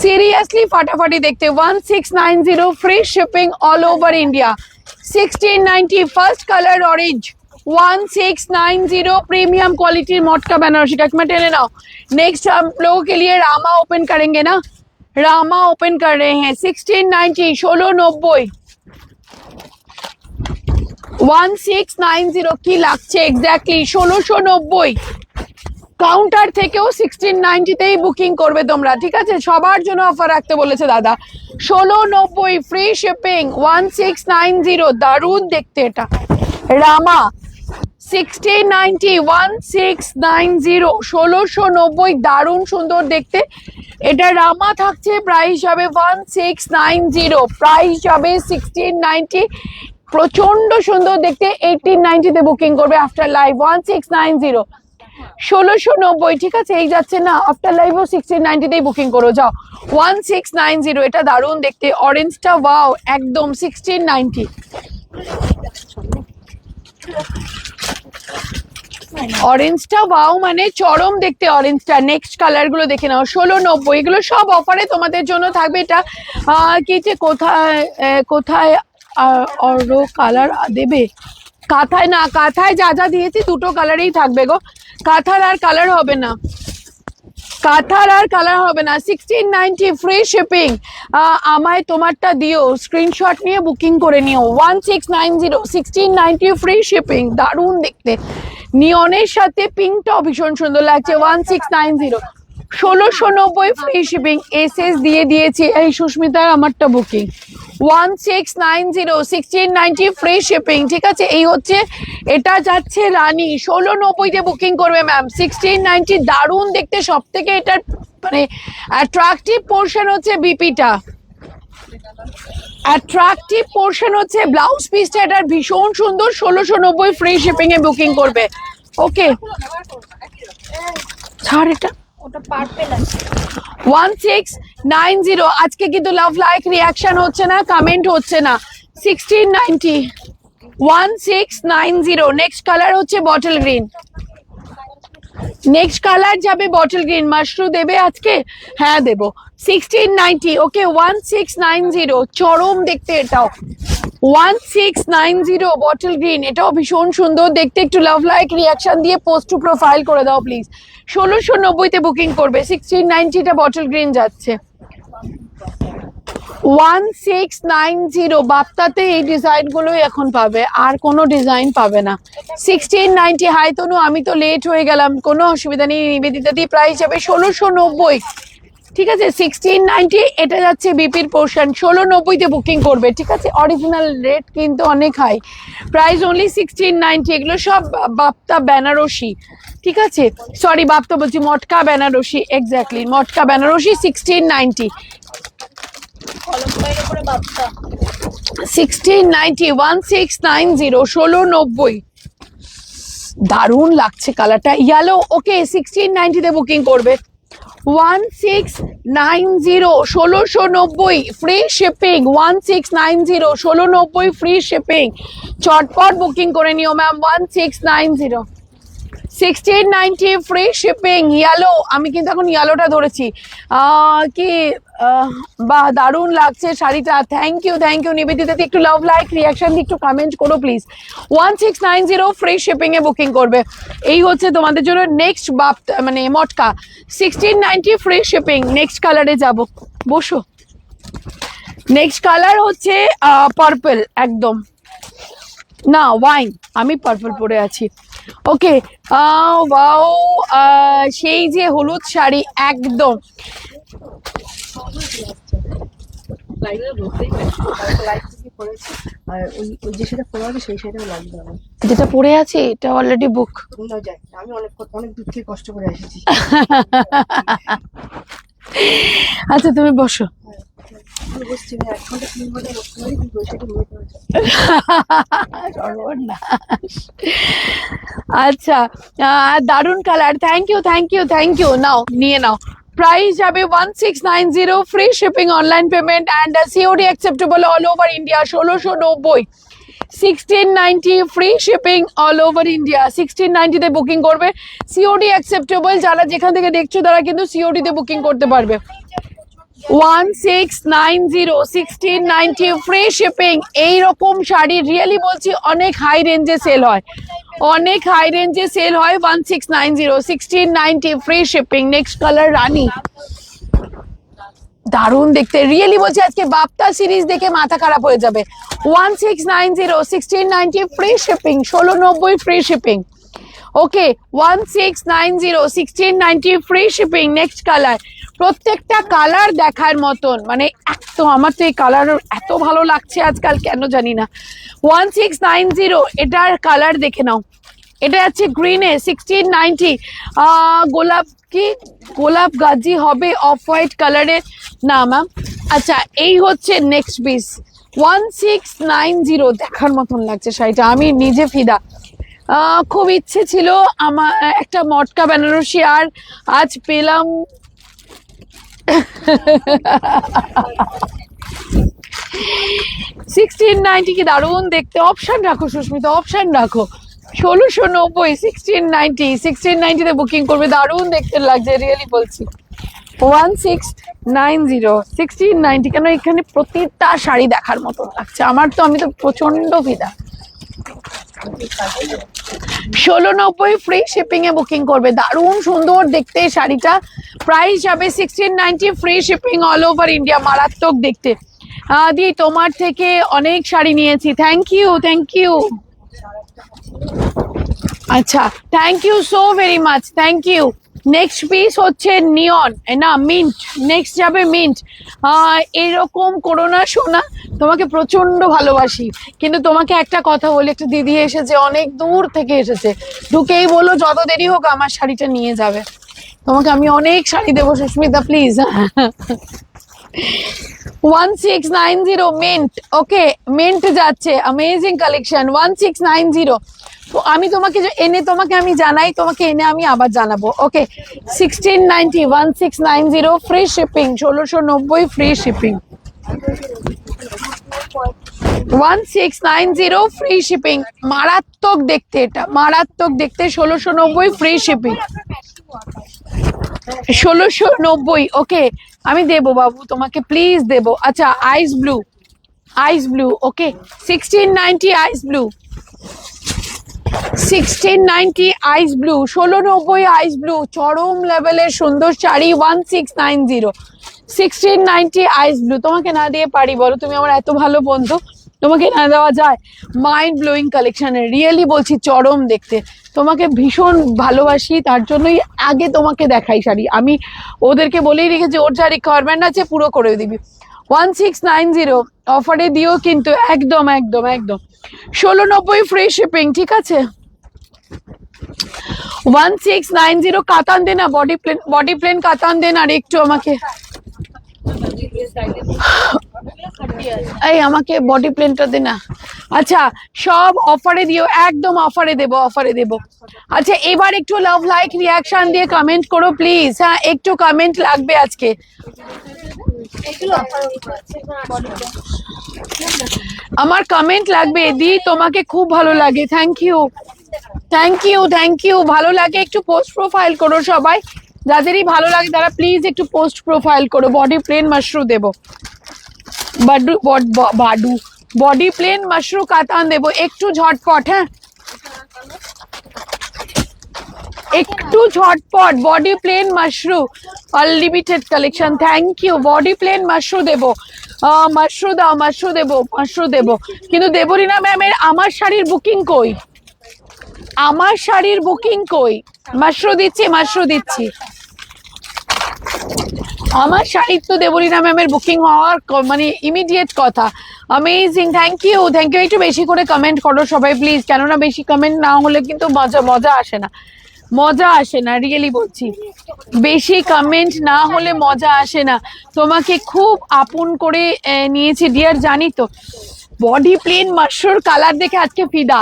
সিরিয়াসলি ফাটাফাটি দেখতে। 1690 free shipping all over India, 1690। First colour orange, 1690 premium quality मटका बनारसी का टेने नाओ। नेक्स्ट हम लोगों के लिए रामा ओपन करेंगे ना, रामा ओपन कर रहे हैं 1690, 1690, 1690 की লাগছে এক্স্যাক্টলি 1690। কাউন্টার থেকেও 1690 তেই বুকিং করবে তোমরা, ঠিক আছে। সবার জন্য অফার রাখতে বলেছে দাদা। 1690 ফ্রি শিপিং, 1690, দারুণ দেখতে এটা। রামা 1690, 1690, 1690, দারুণ সুন্দর দেখতে। এটা রামা থাকছে, প্রাইস যাবে 1690, প্রাইস যাবে 1690, প্রচন্ড সুন্দর দেখতে। 1890 তে বুকিং করবে আফটার লাইভ, 1690, 1690, ঠিক আছে। এই যাচ্ছে না আফটার লাইভও 1690 তেই বুকিং করো, যাও 1690। এটা দারুণ দেখতে, অরেঞ্জটা ওয়াও একদম 1690। অরেঞ্জটা ওয়াও মানে চরম দেখতে অরেঞ্জটা। নেক্সট কালার গুলো দেখে নাও, 1690, এগুলো সব অফারে তোমাদের জন্য থাকবে। এটা কি যে কোথায় কোথায় আরো কালার দেবে? কাঁথায় না, কাঁথায় যা যা দিয়েছি দুটো কালারেই থাকবে গো, কাঁথার আর কালার হবে না, কাঁথার আর কালার হবে না। 1690 ফ্রি শিপিং। আমায় তোমারটা দিও, স্ক্রিনশট নিয়ে বুকিং করে নিও। 1690, 1690 ফ্রি শিপিং, দারুণ দেখতে। নিয়নের সাথে পিঙ্কটাও ভীষণ সুন্দর লাগছে। 1690, 1690 ফ্রি শিপিং। এসএস দিয়ে দিয়েছি, এই সুস্মিতার আমারটা বুকিং। 1690, 1690 ফ্রি শিপিং, ঠিক আছে। এই হচ্ছে, এটা যাচ্ছে রানী, 1690 তে বুকিং করবে ম্যাম। 1690, দারুণ দেখতে। সব থেকে এটার মানে অ্যাট্রাকটিভ পোর্শন হচ্ছে বিপিটা, অ্যাট্রাকটিভ পোর্শন হচ্ছে ব্লাউজ পিসটা, এটার ভীষণ সুন্দর। 1690 ফ্রি শিপিং এ বুকিং করবে। ওকে, ছাড় এটা, ওটা পার্পল আছে। 1690। আজকে কিন্তু লাভ লাইক রিয়াকশন হচ্ছে না, কমেন্ট হচ্ছে না। 1690, 1690। নেক্সট কালার হচ্ছে বটল গ্রিন, নেক্সট কালার যাবে বটল গ্রিন। মাশরু দেবে আজকে? হ্যাঁ দেবো। 1690, ওকে 1690, চরম দেখতে এটাও। 1690 বটল গ্রিন, এটাও ভীষণ সুন্দর দেখতে। একটু লাভ লাইক রিয়াকশন দিয়ে পোস্ট টু প্রোফাইল করে দাও প্লিজ। 1690 তে বুকিং করবে। 1690 বটল গ্রিন যাচ্ছে। 1690 বাপ্তাতে এই ডিজাইন গুলোই এখন পাবে, আর কোনো ডিজাইন পাবে না। 1690। হাই তনু, আমি তো লেট হয়ে গেলাম, কোনো অসুবিধা নেই। নিবেদিতা দি প্রাইস যাবে 1690, ঠিক আছে। 1690 এটা যাচ্ছে বিপির পোর্শন, 1690 তে বুকিং করবে, ঠিক আছে। অরিজিনাল রেট কিন্তু অনেক হাই, প্রাইস অনলি 1690। এগুলো সব বাপ্তা বেনারসি, ঠিক আছে। সরি বাপ্তা বলছি, মটকা বেনারসি, এক্স্যাক্টলি মটকা বেনারসি। 1690, 1690, 1690, 1690, দারুণ লাগছে কালারটা, ইয়েলো। ওকে 1690 তে বুকিং করবে। 1690 1690 ফ্রি শিপিং 1690 1690 ফ্রি শিপিং চটপট বুকিং করে নিও ম্যাম 1690 1690 ফ্রি শিপিং ইয়েলো আমি কিন্তু এখন ইয়েলোটা ধরেছি কি বাহ দারুণ লাগছে শাড়িটা থ্যাংক ইউ নিবেদিতা একটু লাভ লাইক রিয়াকশন দিয়ে একটু কমেন্ট করো প্লিজ 1690 ফ্রি শিপিং এ বুকিং করবে এই হচ্ছে তোমাদের জন্য নেক্সট মানে মটকা 1690 ফ্রি শিপিং নেক্সট কালারে যাব বসো নেক্সট কালার হচ্ছে পার্পল একদম না ওয়াইন আমি পার্পল পরে আছি ওকে ওয়াও সেই যে হলুদ শাড়ি একদম যেটা পরে আছে এটা অলরেডি বুক আমি অনেক দূর থেকে কষ্ট করে এসেছি আচ্ছা তুমি বসো আচ্ছা দারুন কালার থ্যাংক ইউ নাও নিয়ে নাও প্রাইস যাবে 1690 free shipping online payment and COD acceptable all over India 1690 1690 free shipping all over India 1690 তে বুকিং করবে সিওডি অ্যাকসেপ্টেবল যারা যেখান থেকে দেখছো তারা কিন্তু সিওডি তে বুকিং করতে পারবে 1690 1690 ফ্রি শিপিং এইরকম শাড়ি রিয়েলি বলছি অনেক হাই রেঞ্জে সেল হয় 1690 1690 ফ্রি শিপিং নেক্সট কালার রানী দারুণ দেখতে রিয়েলি বলছি আজকে বাপ্তা সিরিজ দেখে মাথা খারাপ হয়ে যাবে 1690 1690 ফ্রি শিপিং 1690 ফ্রি শিপিং ওকে 1690 1690 ফ্রি শিপিং নেক্সট কালার প্রত্যেকটা কালার দেখার মতন মানে একদম আমার তো এই কালার এত ভালো লাগছে আজকাল কেন জানি না 1690 এটার কালার দেখে নাও এটা আছে গ্রিনে 1690 গোলাপ কি গোলাপ গাজি হবে অফ হোয়াইট কালারের না ম্যাম আচ্ছা এই হচ্ছে নেক্সট পিস 1690 দেখার মতন লাগছে শাড়িটা আমি নিজে ফিদা খুব ইচ্ছে ছিল আমার একটা মটকা বেনারসি আর আজ পেলাম 1690 কি দারুণ দেখতে অপশন রাখো সুস্মিতা অপশন রাখো 1690 1690 তে বুকিং করবে দারুণ দেখতে লাগছে রিয়েলি বলছি 1690 1690 কেন এখানে প্রতিটা শাড়ি দেখার মতো লাগছে আমার তো আমি তো প্রচন্ড ফিদা 1690 ফ্রি শিপিং এ বুকিং করবে দারুণ সুন্দর দেখতে শাড়িটা প্রাইস যাবে 1690 free shipping all over India মারাত্মক দেখতে দি তোমার থেকে অনেক শাড়ি নিয়েছি থ্যাংক ইউ আচ্ছা thank you so very much thank you next piece হচ্ছে নিয়ন না মিন্ট নেক্সট যাবে মিন্ট এরকম করো না সোনা তোমাকে প্রচন্ড ভালোবাসি কিন্তু তোমাকে একটা কথা বলি একটা দিদি এসেছে অনেক দূর থেকে এসেছে ঢুকেই বলো যত দেরি হোক আমার শাড়িটা নিয়ে যাবে তোমাকে আমি অনেক শাড়ি দেবো Susmita please 1690 mint okay mint যাচ্ছে অ্যামেজিং কালেকশন 1690 তো আমি তোমাকে এনে তোমাকে আমি জানাই তোমাকে এনে আমি আবার জানাবো ওকে 1690 1690 free shipping 1690 free shipping 1690 free shipping মারাত্মক দেখতে এটা মারাত্মক দেখতে 1690 ফ্রি শিপিং 1690 ওকে আমি দেবো বাবু তোমাকে প্লিজ দেবো আচ্ছা আইস ব্লু ওকে 1690 আইস ব্লু 1690 আইস ব্লু 1690 আইস ব্লু চরম লেভেলের সুন্দর শাড়ি 1690 1690 আইস ব্লু তোমাকে না দিয়ে পারি বলো তুমি আমার এত ভালো বন্ধু তোমাকে না দেওয়া যায় মাইন্ড ব্লোয়িং কালেকশনের রিয়েলি বলছি চরম দেখতে তোমাকে ভীষণ ভালোবাসি তার জন্যই আগে তোমাকে দেখাই শাড়ি আমি ওদেরকে বলেই রেখেছি ওর যা রিকোয়ারমেন্ট আছে পুরো করে দিবি 1690 অফারে দিও কিন্তু একদম 1690 ফ্রি শিপিং ঠিক আছে 1690 কাতান দেনা বডি প্লেন কাতান দেন আর একটু আমাকে এই আমাকে বডি প্লেনটা দে না আচ্ছা সব অফারে দিও, একদম অফারে দেবো। আচ্ছা এবার একটু লাভ লাইক রিয়াকশন দিয়ে কমেন্ট করো প্লিজ। হ্যাঁ একটু কমেন্ট লাগবে আজকে। এগুলো অফার আছে বডি আমার কমেন্ট লাগবে দি, তোমাকে খুব ভালো লাগে। থ্যাংক ইউ ভালো লাগে একটু পোস্ট প্রোফাইল করো সবাই, যাদেরই ভালো লাগে তারা প্লিজ একটু পোস্ট প্রোফাইল করো। বডি প্লেন মাশরু দেবো, বডি প্লেন মাশরু কাতান দেবো, একটু ঝটপট। হ্যাঁ একটু ঝটপট, body plain mashru unlimited collection. Thank you. Body plain mashru দেবো, মাশরু দেবো। কিন্তু দেবরিনা ম্যামের আমার শাড়ির বুকিং কই? মাশরু দিচ্ছি। আমার শাড়ির তো দেবরিনা ম্যামের বুকিং হওয়ার মানে ইমিডিয়েট কথা। Amazing, thank you. একটু বেশি করে কমেন্ট করো সবাই প্লিজ, কেননা বেশি কমেন্ট না হলে কিন্তু মজা আসে না, রিয়েলি বলছি, বেশি কমেন্ট না হলে মজা আসে না। তোমাকে খুব আপন করে নিয়েছি ডিয়ার, জানি তো। বডি প্লেন মাশরুর কালার দেখে আজকে ফিদা,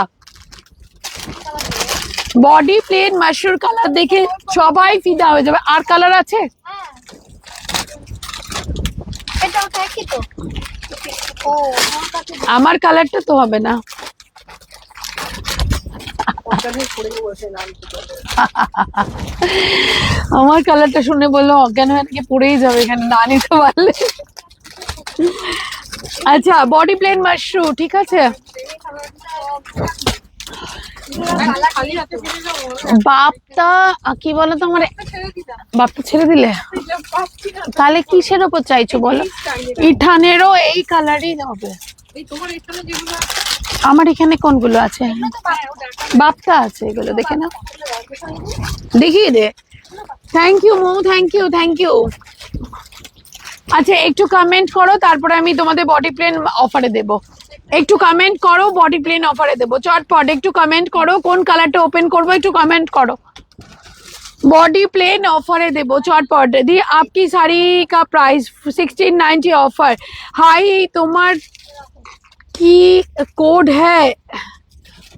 বডি প্লেন মাশরুর কালার দেখে সবাই ফিদা হয়ে যাবে। আর কালার আছে? এটা কি তো ও আমার কালারটা তো হবে না। আমার কালারটা শুনে বললো অজ্ঞান হয়ে থেকে পড়েই যাবে এখানে না নিতে পারলে। আচ্ছা বডি প্লেন মাশরু ঠিক আছে। বাপটা কি বলতো আমার, বাপটা ছেড়ে দিলে তাহলে কিসের ওপর চাইছো বলো? ইঠানেরও এই কালারই হবে। আমার এখানে কোনগুলো আছে? বাপটা আছে, এগুলো দেখে না, দেখিয়ে দে। Thank you Mou, thank you. আচ্ছা একটু কমেন্ট করো, তারপরে আমি তোমাদের বডি প্লেন অফারে দেব। একটু কমেন্ট করো, বডি প্লেন অফারে দেবো চটপট। একটু কমেন্ট করো কোন কালারটা ওপেন করবো, একটু কমেন্ট করো। बॉडी प्लेन ऑफर है देबो चटपट दी। आपकी साड़ी का प्राइस 1690 ऑफर। हाई তোমার কি কোড হ্যাঁ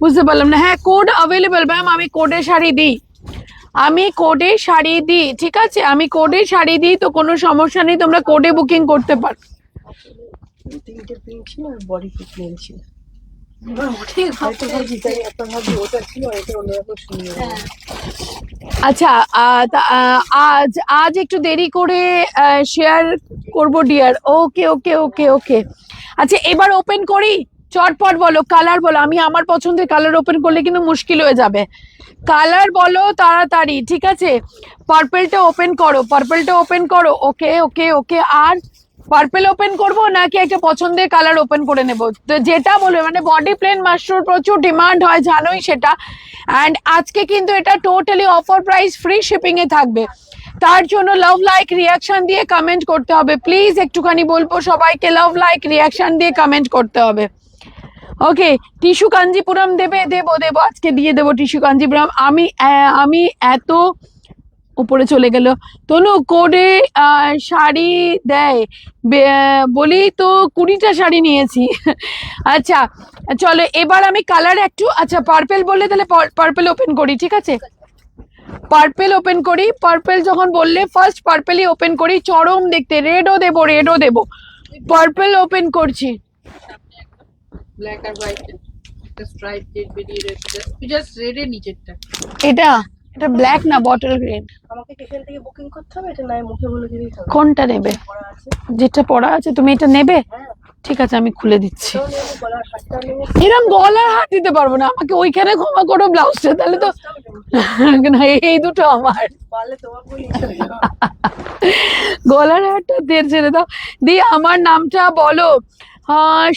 বুঝতে পারলাম না। হ্যাঁ কোড অ্যাভেলেবল ম্যাম, আমি কোডে শাড়ি দিই, ঠিক আছে আমি কোডে শাড়ি দিই, তো কোনো সমস্যা নেই, তোমরা কোডে বুকিং করতে পারো। তিনটে প্রিন্ট ছিল আর বডি প্লেন ছিল। আচ্ছা আজ একটু দেরি করে শেয়ার করব ডিয়ার। ওকে। আচ্ছা এবার ওপেন করি, চটপট বলো কালার বলো। আমি আমার পছন্দের কালার ওপেন করলে কিন্তু মুশকিল হয়ে যাবে। কালার বলো তাড়াতাড়ি, ঠিক আছে। পার্পলটা ওপেন করো। ওকে আর পার্পল ওপেন করবো নাকি একটা পছন্দের কালার ওপেন করে নেবো? তো যেটা বলবে, মানে বডি প্লেন মাশরুর প্রচুর ডিমান্ড হয় জানোই সেটা। অ্যান্ড আজকে কিন্তু এটা totally offer price, free shipping এ থাকবে। তার জন্য লাভ লাইক রিয়াকশন দিয়ে কমেন্ট করতে হবে প্লিজ। একটুখানি বলবো সবাইকে লাভ লাইক রিয়াকশন দিয়ে কমেন্ট করতে হবে। ওকে টিস্যু কাঞ্জিপুরম দেবো আজকে দিয়ে দেবো টিস্যু কাঞ্জিপুরম। আমি এত উপরে চলে গেল। তনু কোডে শাড়ি দেয় বলি তো 20টা শাড়ি নিয়েছি। আচ্ছা চলো এবার আমি কালার একটু, আচ্ছা পার্পেল বললে তাহলে পার্পেল ওপেন করি, ঠিক আছে পার্পেল ওপেন করি। পার্পেল যখন বললে ফার্স্ট পার্পেলই ওপেন করি, চরম দেখতে। রেডও দেবো। পার্পেল ওপেন করছি। ব্ল্যাক আর হোয়াইট স্ট্রাইপ বেরিয়ে রয়েছে, জাস্ট রেডের নিচেরটা। এটা ব্ল্যাক না বটল গ্রিন? আমাকে এখান থেকে বুকিং করতে হবে, এটা নাই মুখে বলে দিলেই হবে। কোনটা নেবে? যেটা পড়া আছে তুমি এটা নেবে? ঠিক আছে আমি খুলে দিচ্ছি। এরকম গলার হাত দিতে পারবো না, আমাকে ওইখানে ক্ষমা করো ব্লাউজটা, তাহলে তো না এই দুটো আমার। গলার হাতটা ছেড়ে দাও দিয়ে আমার নামটা বলো।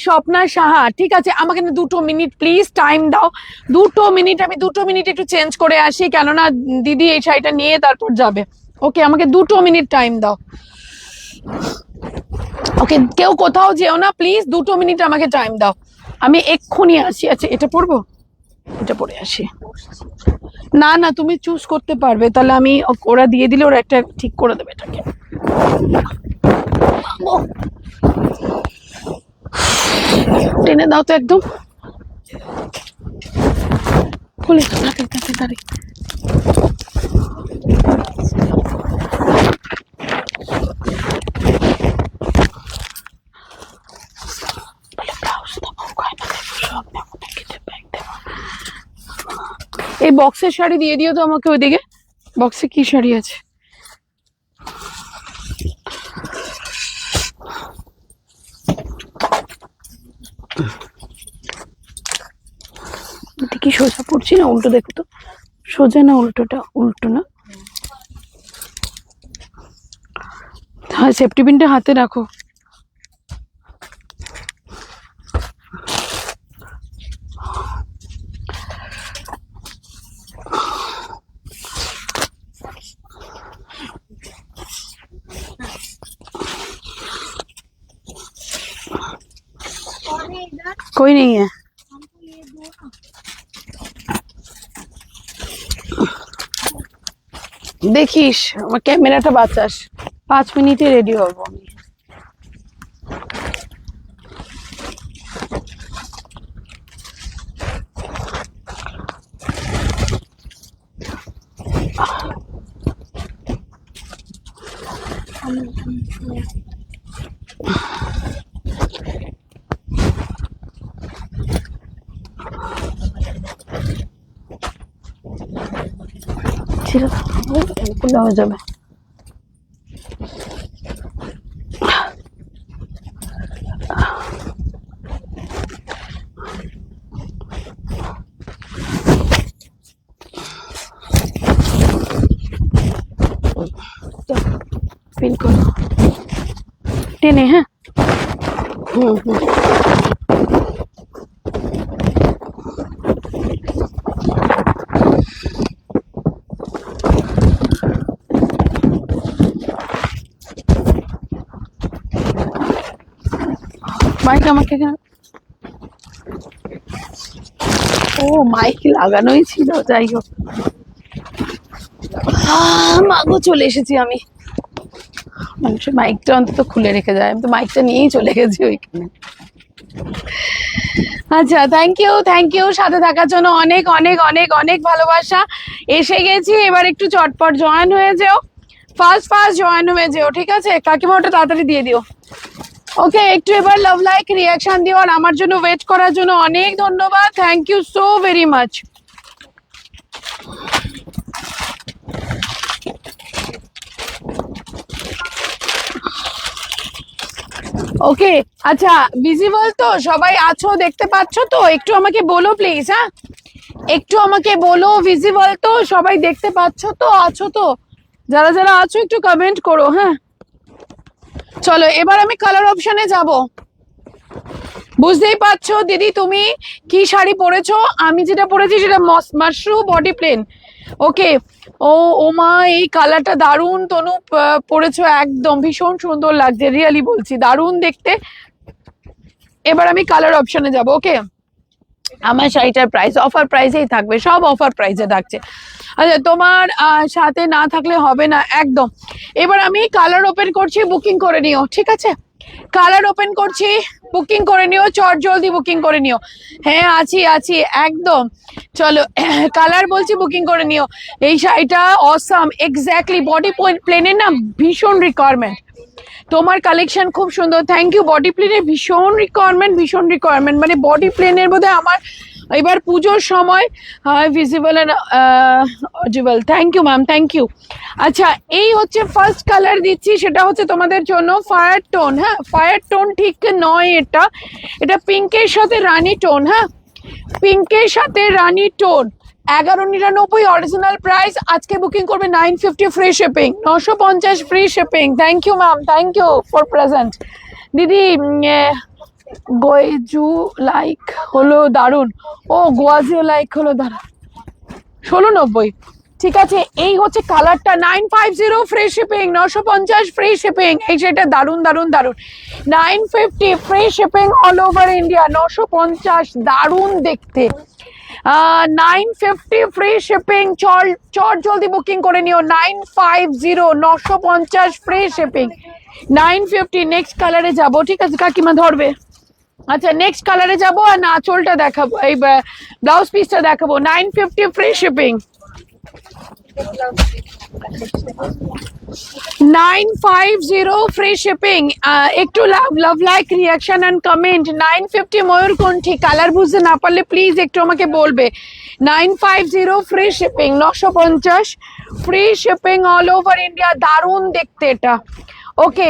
স্বপ্না সাহা, ঠিক আছে আমাকে না 2 মিনিট প্লিজ টাইম দাও। 2 মিনিট, আমি 2 মিনিট একটু চেঞ্জ করে আসি, কেননা দিদি এই শাড়িটা নিয়ে তারপর যাবে। ওকে আমাকে 2 মিনিট টাইম দাও। ওকে কেউ কোথাও যেও না প্লিজ, 2 মিনিট আমাকে টাইম দাও, আমি এক্ষুনি আসি। আচ্ছা এটা পরবো, এটা পরে আসি। না তুমি চুজ করতে পারবে, তাহলে আমি ওরা দিয়ে দিলে ওরা একটা ঠিক করে দেবে এটাকে। টেনে দাও তো একদম। খুলে তাড়াতাড়ি তাড়াতাড়ি। এই বক্সের শাড়ি দিয়ে দিও তো আমাকে, ওইদিকে বক্সে কি শাড়ি আছে? এটা কি সোজা পড়ছি না উল্টো? দেখো তো, সোজা না উল্টোটা? উল্টো না? হ্যাঁ, সেফটি পিনটা হাতে রাখো। और है इधर, कोई नहीं है। हमको ये दो ना। দেখিস আমার ক্যামেরাটা বাঁচাস, 5 মিনিটে রেডি হবো আমি। ছেড়ে দাও, খুলে হয়ে যাবে। পিন করো, টেনে। হ্যাঁ, হুম হুম। মাইক আমাকে এখানে, ও মাইক লাগানোই ছিল, যাই হোক। মাগো চলে এসেছি আমি। মানুষের মাইকটা অন্তত খুলে রেখে যায়, আমি তো মাইকটা নিয়েই চলে গেছি ওইখানে। আচ্ছা, থ্যাংক ইউ সাথে থাকার জন্য, অনেক অনেক অনেক অনেক ভালোবাসা। এসে গেছি, এবার একটু চটপট জয়েন হয়ে যেও, ফার্স্ট জয়েন হয়ে যেও, ঠিক আছে? কাকিমা ওটা তাড়াতাড়ি দিয়ে দিও। ওকে, একটু এবার লাভ লাইক রিয়াকশন দিও, আর আমার জন্য ওয়েট করার জন্য অনেক ধন্যবাদ। Thank you so very much. Okay, আচ্ছা, ভিজিবল তো? সবাই আছো, দেখতে পাচ্ছ তো? একটু আমাকে বলো প্লিজ। হ্যাঁ, একটু আমাকে বলো, ভিজিবল তো? সবাই দেখতে পাচ্ছ তো? আছো তো? যারা যারা আছো একটু কমেন্ট করো। হ্যাঁ, চলো এবার আমি কালার অপশনে যাব। বুঝতেই পারছো দিদি তুমি কি শাড়ি পরেছো, আমি যেটা পরেছি সেটা মাশরু বডি প্লেন। ওকে, ও মা, এই কালারটা দারুণ তনু পরেছো, একদম ভীষণ সুন্দর লাগছে, রিয়েলি বলছি, দারুণ দেখতে। এবার আমি কালার অপশনে যাব। ওকে, আমার শাড়িটার প্রাইস অফার প্রাইসেই থাকবে, সব অফার প্রাইসে থাকছে। আচ্ছা, তোমার সাথে না থাকলে হবে না, একদম। এবার আমি কালার ওপেন করছি, বুকিং করে নিও, ঠিক আছে? কালার ওপেন করছি, বুকিং করে নিও, চট জলদি বুকিং করে নিও। হ্যাঁ, আছি একদম। চলো, কালার বলছি, বুকিং করে নিও। এই শাড়িটা অসাম, এক্স্যাক্টলি বডি প্লেনের না ভীষণ রিকোয়ারমেন্ট, তোমার কালেকশন খুব সুন্দর। Thank you. বডি প্লেনের ভীষণ রিকোয়ারমেন্ট, মানে বডি প্লেনের বোধহয় আমার এবার পুজোর সময় visible and audible. Thank you ma'am, thank you. আচ্ছা, এই হচ্ছে ফার্স্ট কালার দিচ্ছি, সেটা হচ্ছে তোমাদের জন্য ফায়ার টোন। হ্যাঁ, ফায়ার টোন ঠিক নয়, এটা পিঙ্কের সাথে রানী টোন। হ্যাঁ, পিঙ্কের সাথে রানী টোন, 1199 অরিজিনাল প্রাইস। আজকে বুকিং করবে 950 free shipping, 950 free shipping. Thank you ma'am, thank you for present. দিদি, গোয়েজু লাইক হলো দারুন, ও গোয়াজিও লাইক হলো দারুন, 1690। ঠিক আছে, এই হচ্ছে কালারটা, 950 ফ্রি শিপিং, 950 ফ্রি শিপিং। এই সেটা দারুন 950 free shipping all over India, 950, দারুন দেখতে। 950 ফ্রি শিপিং, চট জলদি বুকিং করে নিও। 950, 950 ফ্রি শিপিং, 950। নেক্সট কালারে যাবো, ঠিক আছে? কাকিমা ধরবে। আচ্ছা নেক্সট কালারে যাবো আর আঁচলটা দেখাবো, এই ব্লাউজ পিসটা দেখাবো। 950 ফ্রি শিপিং। 950 free shipping. একটু love like reaction and comment. 950 ময়ূরকণ্ঠী, কালার বুঝতে না পারলে প্লিজ একটু আমাকে বলবে। 950 free shipping, 950 free shipping all over India. দারুণ দেখতে এটা। Okay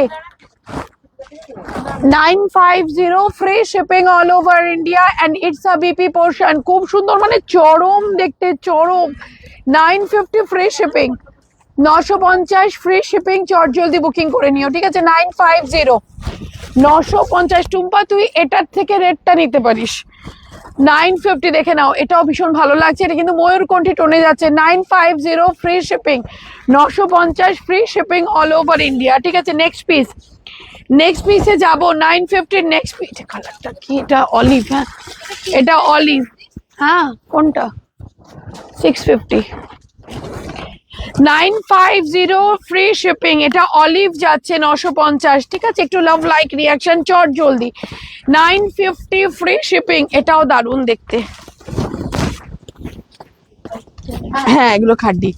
950 free shipping all over India and it's a BP portion. খুব সুন্দর, মানে চরম দেখতে, চরম। 950 ফ্রি শিপিং, 950 ফ্রি শিপিং। চট জলদি বুকিং করে নিও, ঠিক আছে? 950 950। টুম্পা তুই এটার থেকে রেটটা নিতে পারিস। 950 দেখে নাও, এটাও ভীষণ ভালো লাগছে, এটা কিন্তু ময়ূরকণ্ঠী টোনে যাচ্ছে। 950 free shipping, 950 free shipping all over India, ঠিক আছে? নেক্সট পিস, নেক্সট পিসে যাবো। 950 নেক্সট পিস। কালারটা কি? এটা অলিভ। হ্যাঁ এটা অলিভ। হ্যাঁ কোনটা? 650। 950 ফ্রি শিপিং, এটা অলিভ যাচ্ছে 950, ঠিক আছে? একটু লাভ লাইক রিয়াকশন চট জলদি। 950 ফ্রি শিপিং, এটাও দারুণ দেখতে। হ্যাঁ এগুলো খাড্ডি।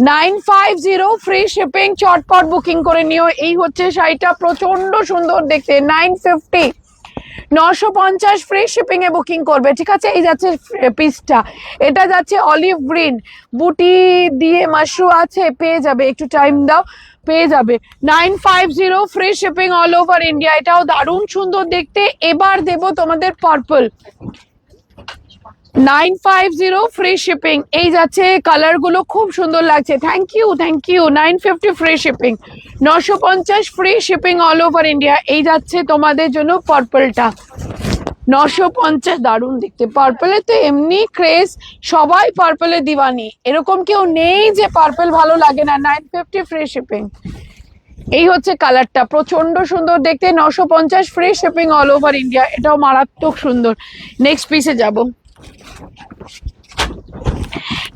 950 ফ্রি শিপিং, চটপট বুকিং করে নিও। এই হচ্ছে শাড়িটা, প্রচন্ড সুন্দর দেখতে। 950 950 ফ্রি শিপিং এ বুকিং করবে, ঠিক আছে? এই যাচ্ছে পিসটা, এটা যাচ্ছে অলিভ গ্রিন, বুটি দিয়ে মাশরু আছে, পেয়ে যাবে, একটু টাইম দাও, পেয়ে যাবে। 950 free shipping all over India, এটাও দারুণ সুন্দর দেখতে। এবার দেবো তোমাদের পার্পল। 950 ফ্রি শিপিং, এই যাচ্ছে, কালার গুলো খুব সুন্দর লাগছে। Thank you, thank you. 950 free shipping, 950 free shipping all over India. এই যাচ্ছে তোমাদের জন্য পার্পলটা, 950। দারুণ দেখতে। পার্পলে তো এমনি ক্রেজ, সবাই পার্পলে দিওয়ানি, এরকম কেউ নেই যে পার্পল ভালো লাগে না। 950 ফ্রি শিপিং, এই হচ্ছে কালারটা, প্রচন্ড সুন্দর দেখতে। 950 free shipping all over India, এটাও মারাত্মক সুন্দর। নেক্সট পিসে যাব।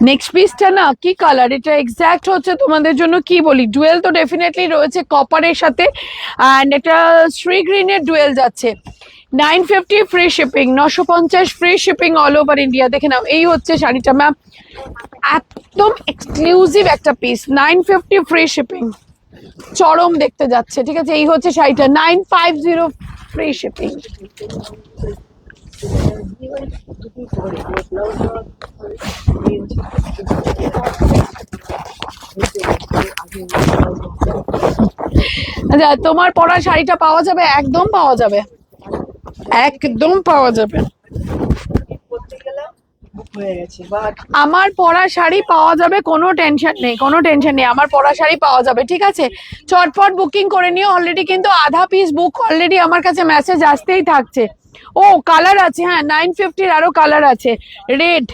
নেক্সট পিসটা না কি কালার, এটা এক্স্যাক্ট হচ্ছে তোমাদের জন্য কি বলি, ডুয়েল তো ডেফিনেটলি রয়েছে কপারের সাথে, অ্যান্ড এটা শ্রী গ্রিনের ডুয়েল যাচ্ছে। 950 free shipping, 950 free shipping all over India. দেখে নাও, এই হচ্ছে শাড়িটা ম্যাম, একদম এক্সক্লুসিভ একটা পিস। 950 ফ্রি শিপিং, চরম দেখতে যাচ্ছে, ঠিক আছে? এই হচ্ছে শাড়িটা, 950 ফ্রি শিপিং। আচ্ছা তোমার পরা শাড়িটা পাওয়া যাবে? একদম পাওয়া যাবে, একদম পাওয়া যাবে। আমার পরা শাড়ি পাওয়া যাবে, কোনো টেনশন নেই, কোনো টেনশন নেই, আমার পরা শাড়ি পাওয়া যাবে, ঠিক আছে? চটপট বুকিং করে নিও। অলরেডি কিন্তু আধা পিস বুক অলরেডি আমার কাছে মেসেজ আসতেই থাকছে। ও কালার আছে, হ্যাঁ 950 আরো কালার আছে। রেড,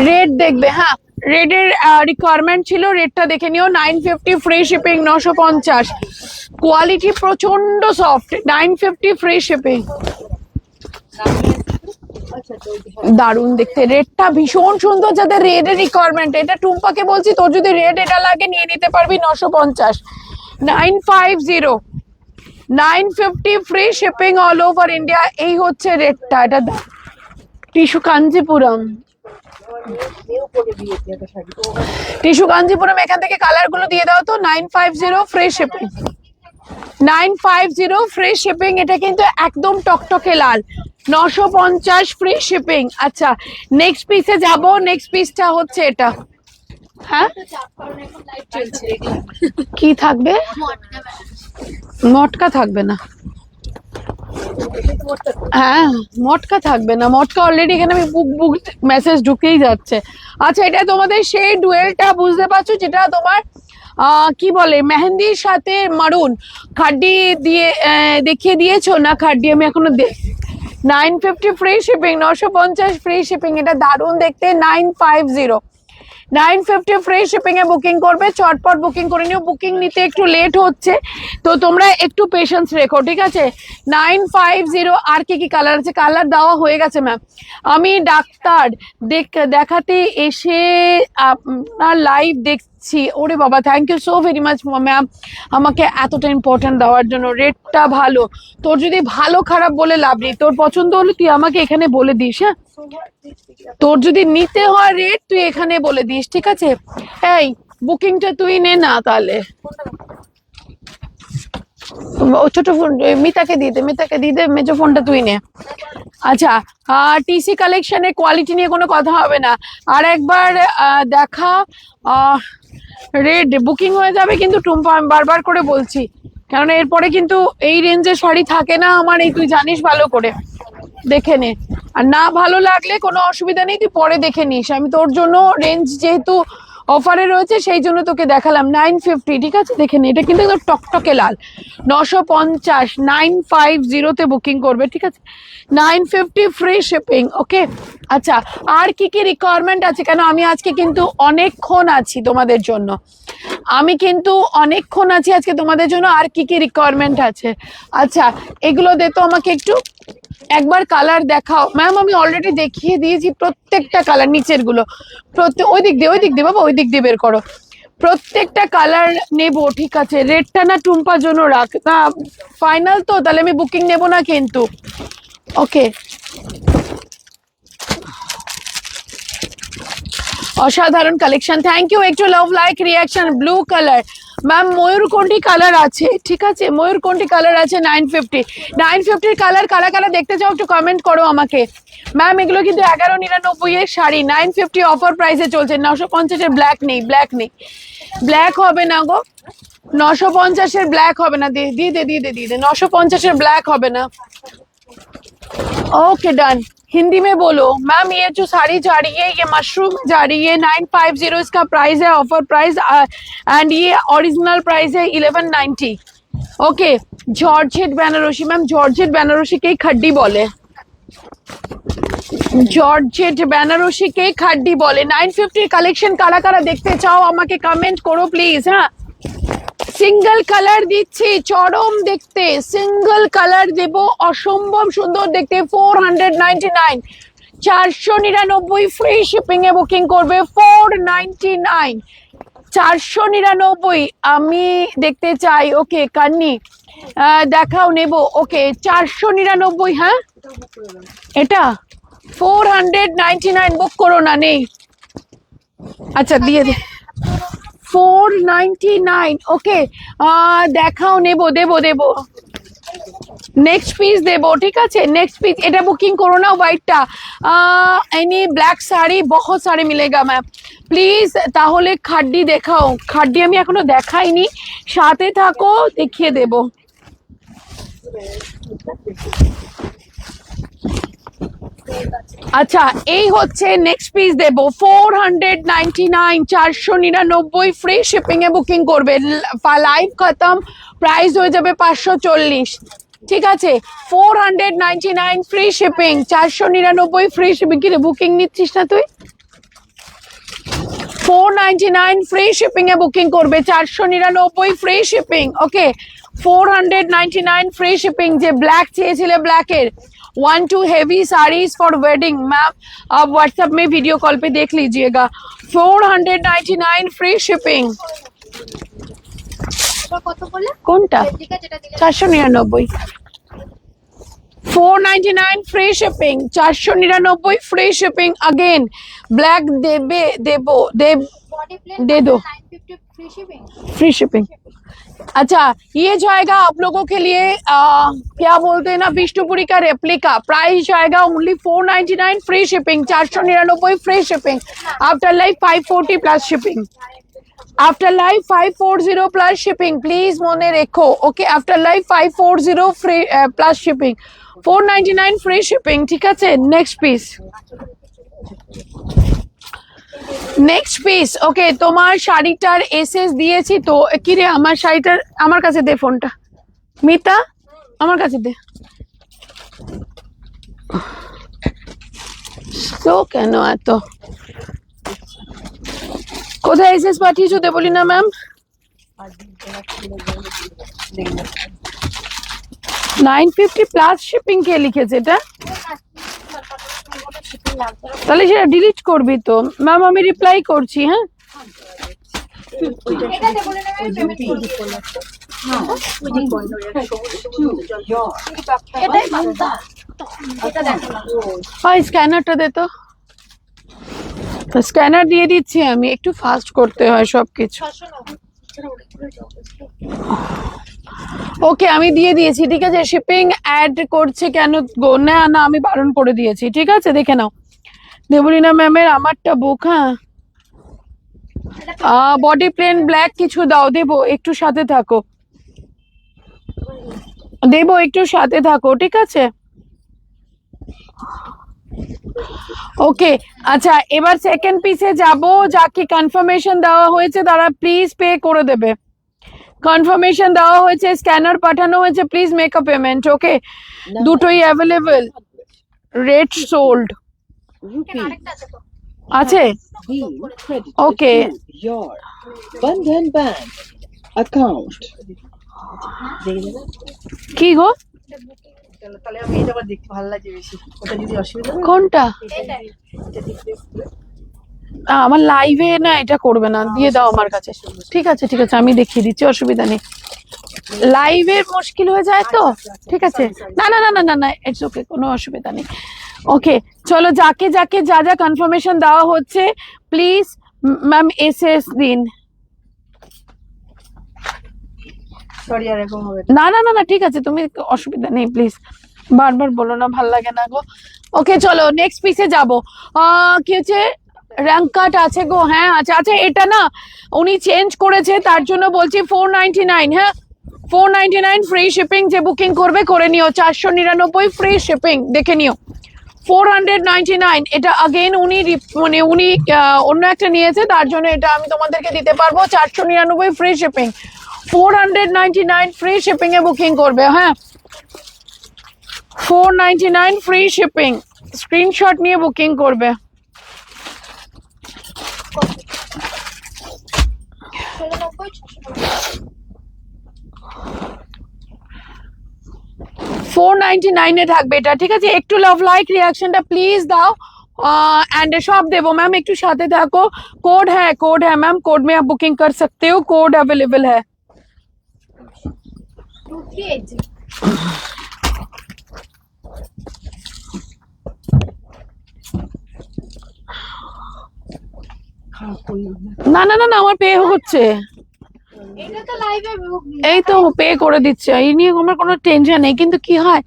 রেড দেখবে, হ্যাঁ রেডের রিকোয়ারমেন্ট ছিল, রেডটা দেখে নিও। 950 ফ্রি শিপিং, 950, কোয়ালিটি প্রচন্ড সফট। 950 ফ্রি শিপিং, দারুণ দেখতে, রেডটা ভীষণ সুন্দর। যাদের রেডের রিকোয়ারমেন্ট, এটা টুম্পাকে বলছি, তোর যদি রেড এটা লাগে নিয়ে নিতে পারবি। 950, 950, 950 free shipping all over India. এই হচ্ছে রেডটা, এটা টিস্যু কাঞ্জিপুরম, টিস্যু কাঞ্জিপুরম। এখান থেকে কালার গুলো দিয়ে দাও তো। 950 ফ্রি শিপিং, 950 ফ্রি শিপিং, এটা কিন্তু একদম টকটকে লাল। 950 ফ্রি শিপিং। আচ্ছা নেক্সট পিসে যাব। নেক্সট পিসটা হচ্ছে এটা। হ্যাঁ কি থাকবে? মটকা থাকবে না, হ্যাঁ মটকা থাকবে না, মটকা অলরেডি এখানে আমি বুক বুক মেসেজ ঢুকেই যাচ্ছে। আচ্ছা এটা তোমাদের সেই ডুয়েলটা, বুঝতে পারছো, যেটা তোমার কি বলে মেহেন্দির সাথে মারুন। খাড্ডি দিয়ে দেখিয়ে দিয়েছো না? খাড্ডি আমি এখনো 950 ফ্রি শিপিং, 950 ফ্রি শিপিং, এটা দারুণ দেখতে। 950, 950 ফ্রি শিপিং এ বুকিং করবে, চটপট বুকিং করে নিও। বুকিং নিতে একটু লেট হচ্ছে, তো তোমরা একটু পেশেন্স রেখো, ঠিক আছে। 950। আর কি কি কালার আছে? কালার দেওয়া হয়ে গেছে ম্যাম। আমি ডাক্তার দেখাতে এসে আপনার লাইভ দেখছি। ওরে বাবা, thank you so very much ma'am, আমাকে এতটা ইম্পর্টেন্ট দেওয়ার জন্য। রেটটা ভালো, তোর যদি ভালো খারাপ বলে লাভ নেই, তোর পছন্দ হলে তুই আমাকে এখানে বলে দিস। হ্যাঁ, তোর যদি নিতে হয় রেট তুই এখানে বলে দিস, ঠিক আছে। এই বুকিংটা তুই নে না তাহলে। ও ছোট ফোন মিতাকে দিয়ে দে, মিতাকে দিয়ে দে, মেজো ফোনটা তুই নে। আচ্ছা, টিসি কালেকশনের কোয়ালিটি নিয়ে কোনো কথা হবে না। আর একবার দেখা, রেড বুকিং হয়ে যাবে কিন্তু টুম্পা, আমি বারবার করে বলছি, কারণ এরপরে কিন্তু এই রেঞ্জের শাড়ি থাকে না আমার, এই তুই জানিস ভালো করে। দেখে নে, আর না ভালো লাগলে কোনো অসুবিধা নেই, তুই পরে দেখে নিস। আমি তোর জন্য রেঞ্জ যেহেতু অফারে রয়েছে সেই জন্য তোকে দেখালাম। 950, ঠিক আছে, দেখে নে। এটা কিন্তু একদম টকটকে লাল। 950, 950 বুকিং করবে, ঠিক আছে। 950 ফ্রি শিপিং, ওকে। আচ্ছা, আর কি কি রিকোয়ারমেন্ট আছে? কেন আমি আজকে কিন্তু অনেকক্ষণ আছি তোমাদের জন্য, আমি কিন্তু অনেকক্ষণ আছি আজকে তোমাদের জন্য। আর কি কি রিকোয়ারমেন্ট আছে? আচ্ছা, এগুলো দে তো আমাকে একটু, একবার কালার দেখাও ম্যাম। আমি অলরেডি দেখিয়ে দিয়েছি প্রত্যেকটা কালার, নিচের গুলো ওই দিক দিয়ে বাবা, ওই দিক দিয়ে বের করো। প্রত্যেকটা কালার নেব, ঠিক আছে। রেটটা না টুম্পার জন্য রাখ না, ফাইনাল তো, তাহলে আমি বুকিং নেব না কিন্তু, ওকে। অসাধারণ কালেকশন, থ্যাংক ইউ। একটু love like reaction. Blue colour ma'am, ময়ূরকণ্ঠী কালার আছে, ঠিক আছে, ময়ূরকণ্ঠী কালার আছে। 950 কালার কারা কারা দেখতে চাও একটু কমেন্ট করো আমাকে। ম্যাম এগুলো কিন্তু 1199 এর শাড়ি, 950 অফার প্রাইসে চলছে। 950 এর ব্ল্যাক নেই, ব্ল্যাক নেই, ব্ল্যাক হবে না গো। 950 এর ব্ল্যাক হবে না, দিয়ে দে 950 এর ब्लैक হবে না। Okay done. हिंदी में बोलो मैम, ये जो साड़ी जा रही है ये मशरूम जा रही है। 950 इसका प्राइस है, ऑफर प्राइस, एंड ये ओरिजिनल प्राइस है 1190। Okay, georgette Banarasi ma'am, georgette Banarasi के खड्डी बोले, জর্জেট বেনারসি কে খাড্ডি বলে। 950 কালেকশন কারা কারা দেখতে চাও আমাকে কমেন্ট করো প্লিজ। হ্যাঁ, সিঙ্গেল কালার দিচ্ছি, চরম দেখতে, সিঙ্গেল কালার দেব, অসম্ভব সুন্দর দেখতে। 499, 499 ফ্রি শিপিং এ বুকিং করবে। 499, 499 আমি দেখতে চাই। ওকে কান্নি দেখাও, নেব। ওকে 499, হ্যাঁ এটা 499 বুক করো না, নেই। আচ্ছা দিয়ে দে 499। ওকে দেখাও, নেব, দেব নেক্সট পিস দেবো, ঠিক আছে। নেক্সট পিস এটা বুকিং করো না, হোয়াইটটা। এনি ব্ল্যাক শাড়ি বহুত সারি মিলেগা ম্যাম, প্লিজ। তাহলে খাড্ডি দেখাও, খাড্ডি আমি এখনো দেখাইনি, সাথে থাকো, দেখিয়ে দেব। আচ্ছা, এই হচ্ছে নেক্সট পিস দেব। 499, 499 ফ্রি শিপিং এ বুকিং করবে। লাইভ খতম, প্রাইস হয়ে যাবে 540, ঠিক আছে। 499 ফ্রি শিপিং, 499 ফ্রি শিপিং। কি রে বুকিং নিচ্ছিস না তুই? 499 ফ্রি শিপিং এ বুকিং করবে, 499 free shipping. Okay 499 free shipping. जे ब्लैक चाहिए black air 1-2 heavy saris for wedding ma'am, आप व्हाट्सएप में वीडियो कॉल पे देख लीजिएगा। 499 फ्री शिपिंग। কোনটা? 499। 499 free shipping, 499 free shipping. Again black देबे देबो दे दो फ्री शिपिंग। अच्छा, ये जाएगा आप लोगों के लिए क्या बोलते हैं ना, विष्णुपुरी का रेप्लिका। प्राइस जाएगा only 499 free shipping, 499 free shipping. After life 540 plus shipping, after life 540 plus shipping, please মনে রেখো। Okay, after life 540 free plus shipping, 499 free shipping, ঠিক আছে। Next piece, next piece. Okay, তোমার শাড়িটার এসএস দিয়েছি তো। কি রে, আমার শাড়িটার আমার কাছে দে, ফোনটা মিতা আমার কাছে দে। তো কেন এত কোথায় এসএস পাঠিয়েছো দেবলীনা ম্যাম? आज भी जरा देखना 950 প্লাস শিপিং কে লিখেছে এটা? তাহলে সেটা ডিলিট করবি তো। ম্যাম আমি রিপ্লাই করছি। হ্যাঁ এটা দেবো না ম্যাম, পেমেন্ট করে দিই। এটাই মানতা, এটা দেখো না। হয় স্ক্যানারটা দে তো। স্ক্যানার দিয়ে দিচ্ছি আমি, একটু ফাস্ট করতে হয় সবকিছু। ওকে আমি দিয়ে দিয়েছি, ঠিক আছে। শিপিং অ্যাড করছে কেন গো? না না আমি বারণ করে দিয়েছি, ঠিক আছে দেখে নাও। দেবলীনা ম্যামের আমারটা বুক। হ্যাঁ বডি প্লেন ব্ল্যাক কিছু দাও, দেবো একটু সাথে থাকো, দেবো একটু সাথে থাকো, ঠিক আছে। ওকে আচ্ছা এবার সেকেন্ড পিসে যাব। যাকে কনফার্মেশন দেওয়া হয়েছে তারা প্লিজ পে করে দেবে। কনফার্মেশন দেওয়া হয়েছে, স্ক্যানার পাঠানো হয়েছে, প্লিজ মেক আ পেমেন্ট। ওকে দুটোই অ্যাভেলেবল, রেট সোল্ড rupee আরেকটা আছে তো। আছে। being credited Okay. to your Bandhan Bank account. কি গো? তাহলে আমি এটা আবার দেখতে ভালো লাগে বেশি। ওটা যদি অসুবিধা হয় কোনটা? এটাই। এটা দেখতে আমার লাইভে না এটা করবে না, দিয়ে দাও আমার কাছে। ঠিক আছে ঠিক আছে আমি দেখিয়ে দিচ্ছি, অসুবিধা নেই। লাইভে মুশকিল হয়ে যায় তো, ঠিক আছে। না না না না না না ইটস ওকে, কোনো অসুবিধা নেই। ওকে চলো যাকে যাকে যা যা কনফার্মেশন দেওয়া হচ্ছে প্লিজ ম্যাম এসএস দিন। সরি আর এরকম হবে না না না না ঠিক আছে, তুমি অসুবিধা নেই প্লিজ, বারবার বলো না, ভাল লাগে না গো। ওকে চলো নেক্সট পিসে যাবো। কি হচ্ছে, র্যাঙ্ক কার্ড আছে গো? হ্যাঁ আচ্ছা আচ্ছা এটা না উনি চেঞ্জ করেছে তার জন্য বলছি 499। হ্যাঁ 499 ফ্রি শিপিং, যে বুকিং করবে করে নিও। 499 ফ্রি শিপিং, দেখে নিও। 499 এটা अगेन উনি মানে উনি অন্য একটা নিয়েছে তার জন্য এটা আমি তোমাদেরকে দিতে পারবো। 499 ফ্রি শিপিং, 499 ফ্রি শিপিং এ বুকিং করবে। হ্যাঁ 499 ফ্রি শিপিং, স্ক্রিনশট নিয়ে বুকিং করবে। 499 এ থাকবে এটা, ঠিক আছে। একটু লাভ লাইক রিয়াকশনটা প্লিজ দাও। एंड शॉप देवो मैम, एक साथे থাকো। कोड है मैम, कोड में आप बुकिंग कर सकते हो, कोड अवेलेबल है। 2380 না না না না আমার পে হচ্ছে, এটা তো লাইভে এই তো পে করে দিচ্ছে, এই নিয়ে আমার কোনো টেনশন নেই। কিন্তু কি হয়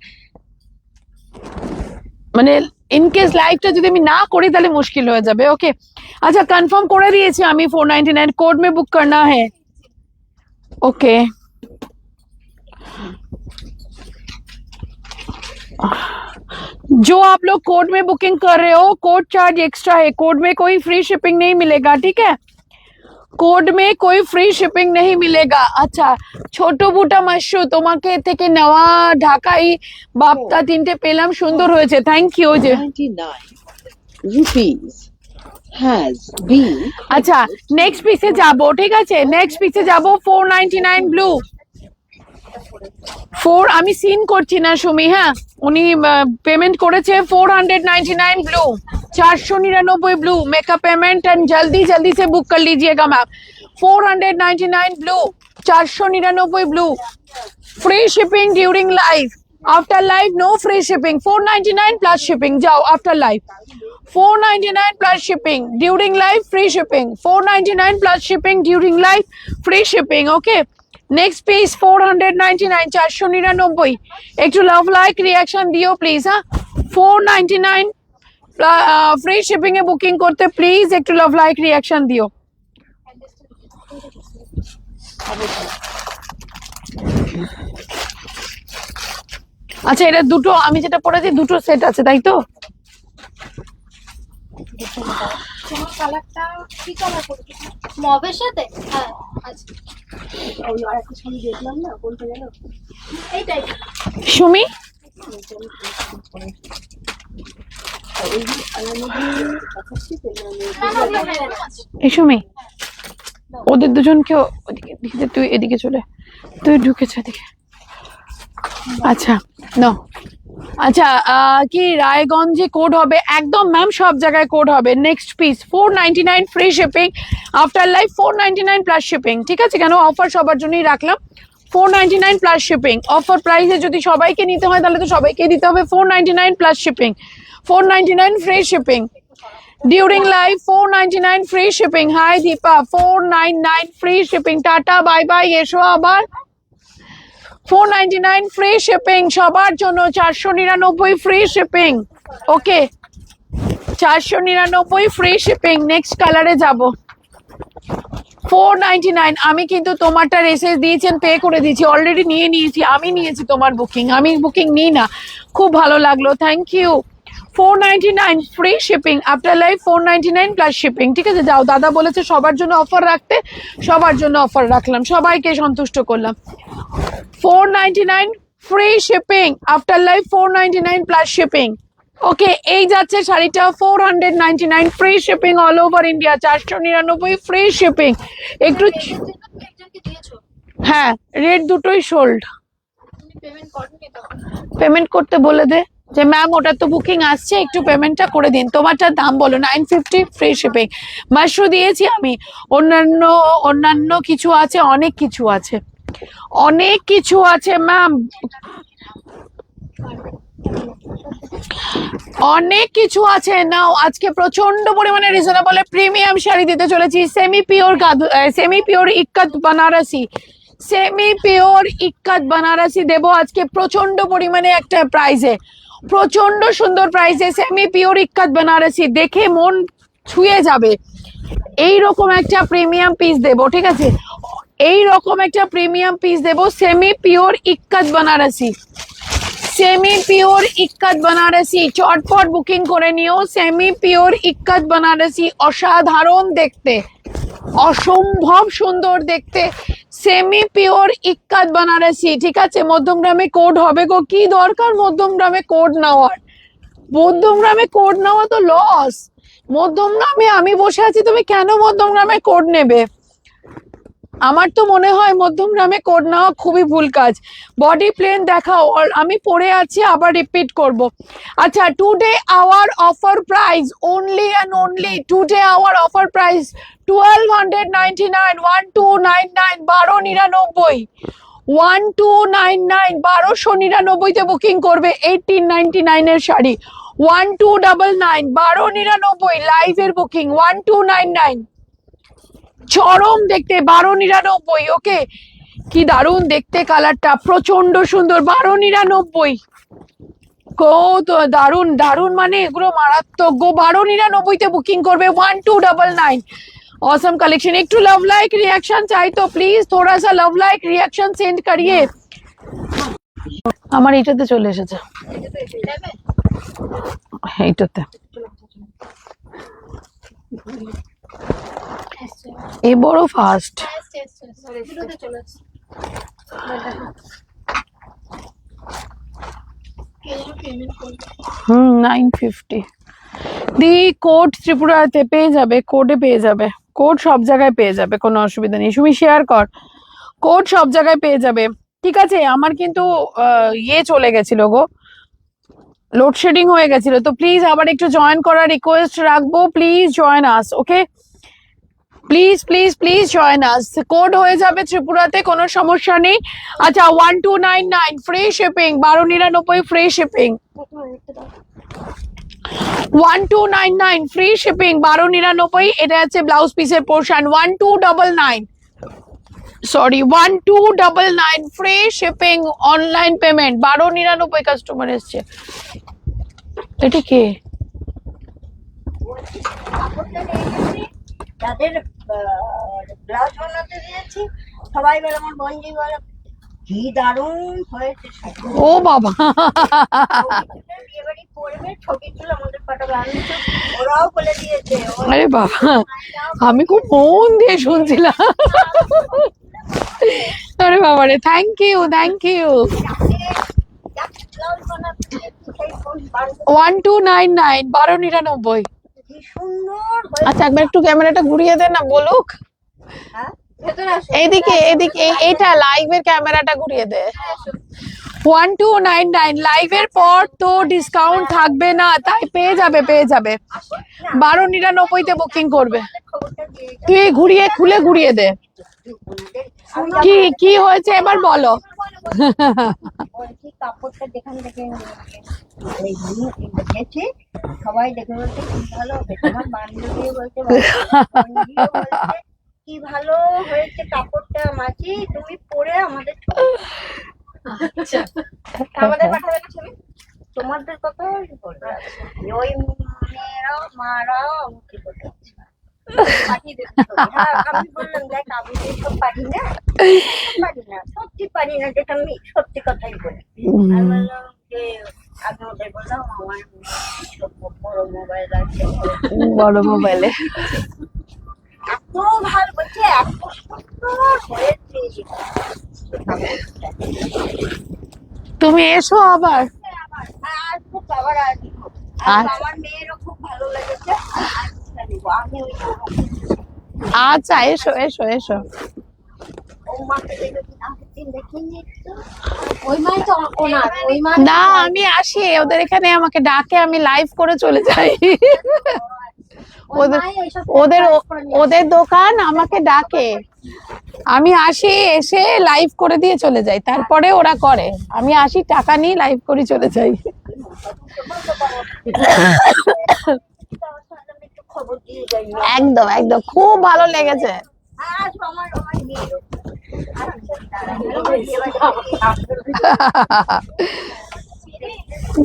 মানে इन केस लाइवটা যদি আমি না করি তাহলে মুশকিল হয়ে যাবে। ওকে আচ্ছা कंफर्म করে দিয়েছি আমি 499 कोड में बुक करना है। ओके जो आप लोग कोड में बुकिंग कर रहे हो कोड चार्ज एक्स्ट्रा है, कोड में कोई फ्री शिपिंग नहीं मिलेगा, ठीक है। কোড মে কোই ফ্রি শিপিং नहीं मिलेगा। আচ্ছা ছোট বুটা মাশরু তোমাকে থেকে নেওয়া ঢাকাই বাপ্তা তিনটে পেলাম, সুন্দর হয়েছে, থ্যাংক ইউ। যে 99 rupees has been আচ্ছা নেক্সট পিসে যাব, ঠিক আছে। নেক্সট পিসে যাব 499 ব্লু 4 আমি সিন করছি না সুমি। হ্যাঁ উনি পেমেন্ট করেছে 499 blue, 499 blue makeup payment and जल्दी जल्दी से बुक कर लीजिएगा ma'am. 499 blue, 499 blue, free shipping during live, after live no free shipping. 499 plus shipping, जाओ after live 499 plus shipping during live free shipping, 499 plus shipping during live free shipping. Okay next piece 499 499, একটু love like reaction দিও please. হ্যাঁ 499 free shipping এ booking করতে please একটু love like reaction দিও। আচ্ছা এটা দুটো আমি যেটা পড়েছি দুটো সেট আছে তাই তো? তোমার কালারটা কি কালার করবে? মবের সাথে? হ্যাঁ আচ্ছা ওই আরেকটা ছবি দেখলাম না, কোনটা জানো? এইটাই। সুমি ওই আলামুদ্দিন দেখাচ্ছি তো না না ওগুলো মেলানো আছে। এই সুমি ওদের দুজনকে ওদিকে দিকে, তুই এদিকে চলে, তুই ঢুকেছে এদিকে। আচ্ছা নো, আচ্ছা কি রায়গঞ্জে কোড হবে? একদম ম্যাম, সব জায়গায় কোড হবে। Next piece 499 free shipping, after life 499 plus shipping. ঠিক আছে, কেন অফার সবার জন্যই রাখলাম 499 প্লাস শিপিং। অফার প্রাইসে যদি সবাইকে নিতে হয় তাহলে তো সবাইকে দিতে হবে 499 plus shipping, 499 free shipping during life, 499 free shipping. Hi Dipa, 499 free shipping. Tata bye bye, এসো আবার। 499 ফ্রি শিপিং সবার জন্য, 499 free shipping. Okay, 499 free shipping. Next কালারে যাব। 499। আমি কিন্তু তোমারটা রেসেস দিয়েছেন, পে করে দিয়েছি, অলরেডি নিয়ে নিয়েছি। আমি নিয়েছি তোমার বুকিং, আমি বুকিং নিই না। খুব ভালো লাগলো, thank you. 499 free shipping, after life 499 plus shipping. ঠিক আছে, যাও, দাদা বলেছে সবার জন্য অফার রাখতে, সবার জন্য অফার রাখলাম, সবাইকে সন্তুষ্ট করলাম। 499 free shipping, after life 499 plus shipping. Okay, এই যাচ্ছে শাড়িটা 499 free shipping all over India, 499 free shipping. একটু একজনকে দিয়েছো? হ্যাঁ, রেট দুটোই সোল্ড। তুমি পেমেন্ট করনি তো? পেমেন্ট করতে বলে দে যে ম্যাম ওটা তো বুকিং আসছে, একটু পেমেন্টটা করে দিন। তোমারটার দাম বলো। 950 ফ্রি শিপিং। মাশরু দিয়েছি আমি, অন্যান্য অন্যান্য কিছু আছে, অনেক কিছু আছে, অনেক কিছু আছে ম্যাম, অনেক কিছু আছে। নাও, আজকে প্রচন্ড পরিমাণে রিজনেবল প্রিমিয়াম শাড়ি দিতে চলেছি। সেমি পিওর ইক্কাত বানারসি, সেমি পিওর ইক্কাত বানারসি দেবো আজকে প্রচন্ড পরিমাণে একটা প্রাইসে, প্রচন্ড সুন্দর প্রাইসে। সেমি পিওর ইক্কাত বানারসি দেখে মন ছুঁয়ে যাবে। এই রকম একটা প্রিমিয়াম পিস দেবো, ঠিক আছে, এই রকম একটা প্রিমিয়াম পিস দেবো। সেমি পিওর ইক্কাত বানারসি, সেমি পিওর ইক্কাত বানারসি, চটপট বুকিং করে নিও। সেমি পিওর ইক্কাত বানারসি, অসাধারণ দেখতে, অসম্ভব সুন্দর দেখতে। সেমি পিওর ইক্কাত বানারসি, ঠিক আছে। মধ্যমগ্রামে কোড হবে গো, কি দরকার মধ্যমগ্রামে কোড নেওয়ার? মধ্যমগ্রামে কোড নেওয়া তো লস। মধ্যমগ্রামে আমি বসে আছি, তুমি কেন মধ্যমগ্রামে কোড নেবে? আমার তো মনে হয় মধ্যমগ্রামে কোড নেওয়া খুবই ভুল কাজ। বডি প্লেন দেখাও, আমি পরে আছি, আবার রিপিট করব। আচ্ছা, today our offer price only and only, today our offer price 1299, 1299, 1299, 1299, 1299 তে বুকিং করবে 1899 এর শাড়ি। 1299, 1299 লাইভের বুকিং, 1299। চরম দেখতে, 1299। ওকে, কি দারুণ দেখতে কালারটা, প্রচন্ড সুন্দর, 1299। তো দারুণ দারুণ, মানে এগুলো মারাত্মক গো। 1299 তে বুকিং করবে, 1299। Awesome collection. একটু লাভ লাইক রিয়াকশন চাই তো প্লিজ, थोड़ा सा লাভ লাইক রিয়াকশন সেন্ড করিয়ে। আমার এইটাতে চলে এসেছে, এইটাতে। এ বড় ফাস্ট। ভিডিওতে চলে আসছে। পেমেন্ট করবে 950 দি কোড ত্রিপুরাতে পেয়ে যাবে, কোডে পেয়ে যাবে, কোড সব জায়গায় পেয়ে যাবে, কোনো অসুবিধা নেই। তুমি শেয়ার কর, কোড সব জায়গায় পেয়ে যাবে। ঠিক আছে, আমার কিন্তু ইয়ে চলে গেছিল গো, লোডশেডিং হয়ে গেছিল, তো প্লিজ আবার একটু জয়েন করার রিকোয়েস্ট রাখবো। Please join us, okay, please please please join us. Code হয়ে যাবে ত্রিপুরাতে, কোনো সমস্যা নেই। আচ্ছা, 1299 free shipping, 1299 free shipping, 1299 free shipping, 1299। এটা হচ্ছে ব্লাউজ পিসের portion. 1299, sorry 1299 free shipping, online payment, 1299। Customer এসছে, এটা কে? যাদের ব্লাউজ বানাতে দিয়েছি সবাই বলে, আমার বন্ধু বলে কি দারুণ হয়েছে শাড়ি। ও বাবা, বিয়ে বাড়ি পরবে, ছবি তুলে আমাদের পাঠাবে, আমি তো ওরাও বলে দিয়েছে। আরে বাবা, আমি খুব মন দিয়ে শুনছিলাম। আরে বাবা রে, থ্যাংক ইউ, থ্যাংক ইউ। 1299, 1299। কি সুন্দর হয়েছে। আচ্ছা, একবার একটু ক্যামেরাটা ঘুরিয়ে দে না, বলুক। হ্যাঁ ভেতরে আসো। এদিকে এদিকে এটা লাইভের ক্যামেরাটা ঘুরিয়ে দে 1299 লাইভের পর তো ডিসকাউন্ট থাকবে না, তাই পেয়ে যাবে 1299 বুকিং করবে। খবরটা দিয়ে তুই ঘুরিয়ে খুলে ঘুরিয়ে দে আমি কি কি হয়েছে এবার বলো। বলছি কাপড়টা যেখান থেকে দেখেছি সবাই দেখে বলছে কি ভালো হবে, তোমার বান্ধবী বলছে বন্ধুও বলছে কি ভালো হয়েছে কাপড়টা মাছি, তুমি পরে আমাদের ছবি আমাদের পাঠাবে না ছবি? তোমাদের কথা বলবে ওই মেয়েরাও মারাও আমাকে বলছে পাঠিয়ে দেবে। হ্যাঁ আমি বললাম দেখ আমি তো এসব পারি না, সত্যি পারি না, যেটা আমি সত্যি কথাই বলি। আমি বললাম যে আমি ওদের বললাম আমার সব বড় মোবাইল আছে, বড় মোবাইলে এত ভালো বলছে, এত সুন্দর হয়েছে কাপড়টা। তুমি এসো আবার। আর খুব আবার আসবো। আর আমার মেয়েরও খুব ভালো লেগেছে, আর নিবো। আমি ওই আচ্ছা এসো এসো এসো। ও মাকে দেখেছি আগের দিন দেখিনি একটু। ওই মাই তো ওনার, ওই মা না আমি আসি ওদের এখানে, আমাকে ডাকে, আমি লাইভ করে চলে যাই। ওই ওদের মাই এইসব ওদের করে নিয়ে ওদের দোকান আমাকে ডাকে, আমি আসি এসে লাইভ করে দিয়ে চলে যাই, তারপরে ওরা করে, আমি আসি টাকা নিয়ে লাইভ করে চলে যাই। একটু খবর দিয়ে যাই। একদম একদম খুব ভালো লেগেছে। আর আমার আমার মেয়েরও। আচ্ছা, দাঁড়া।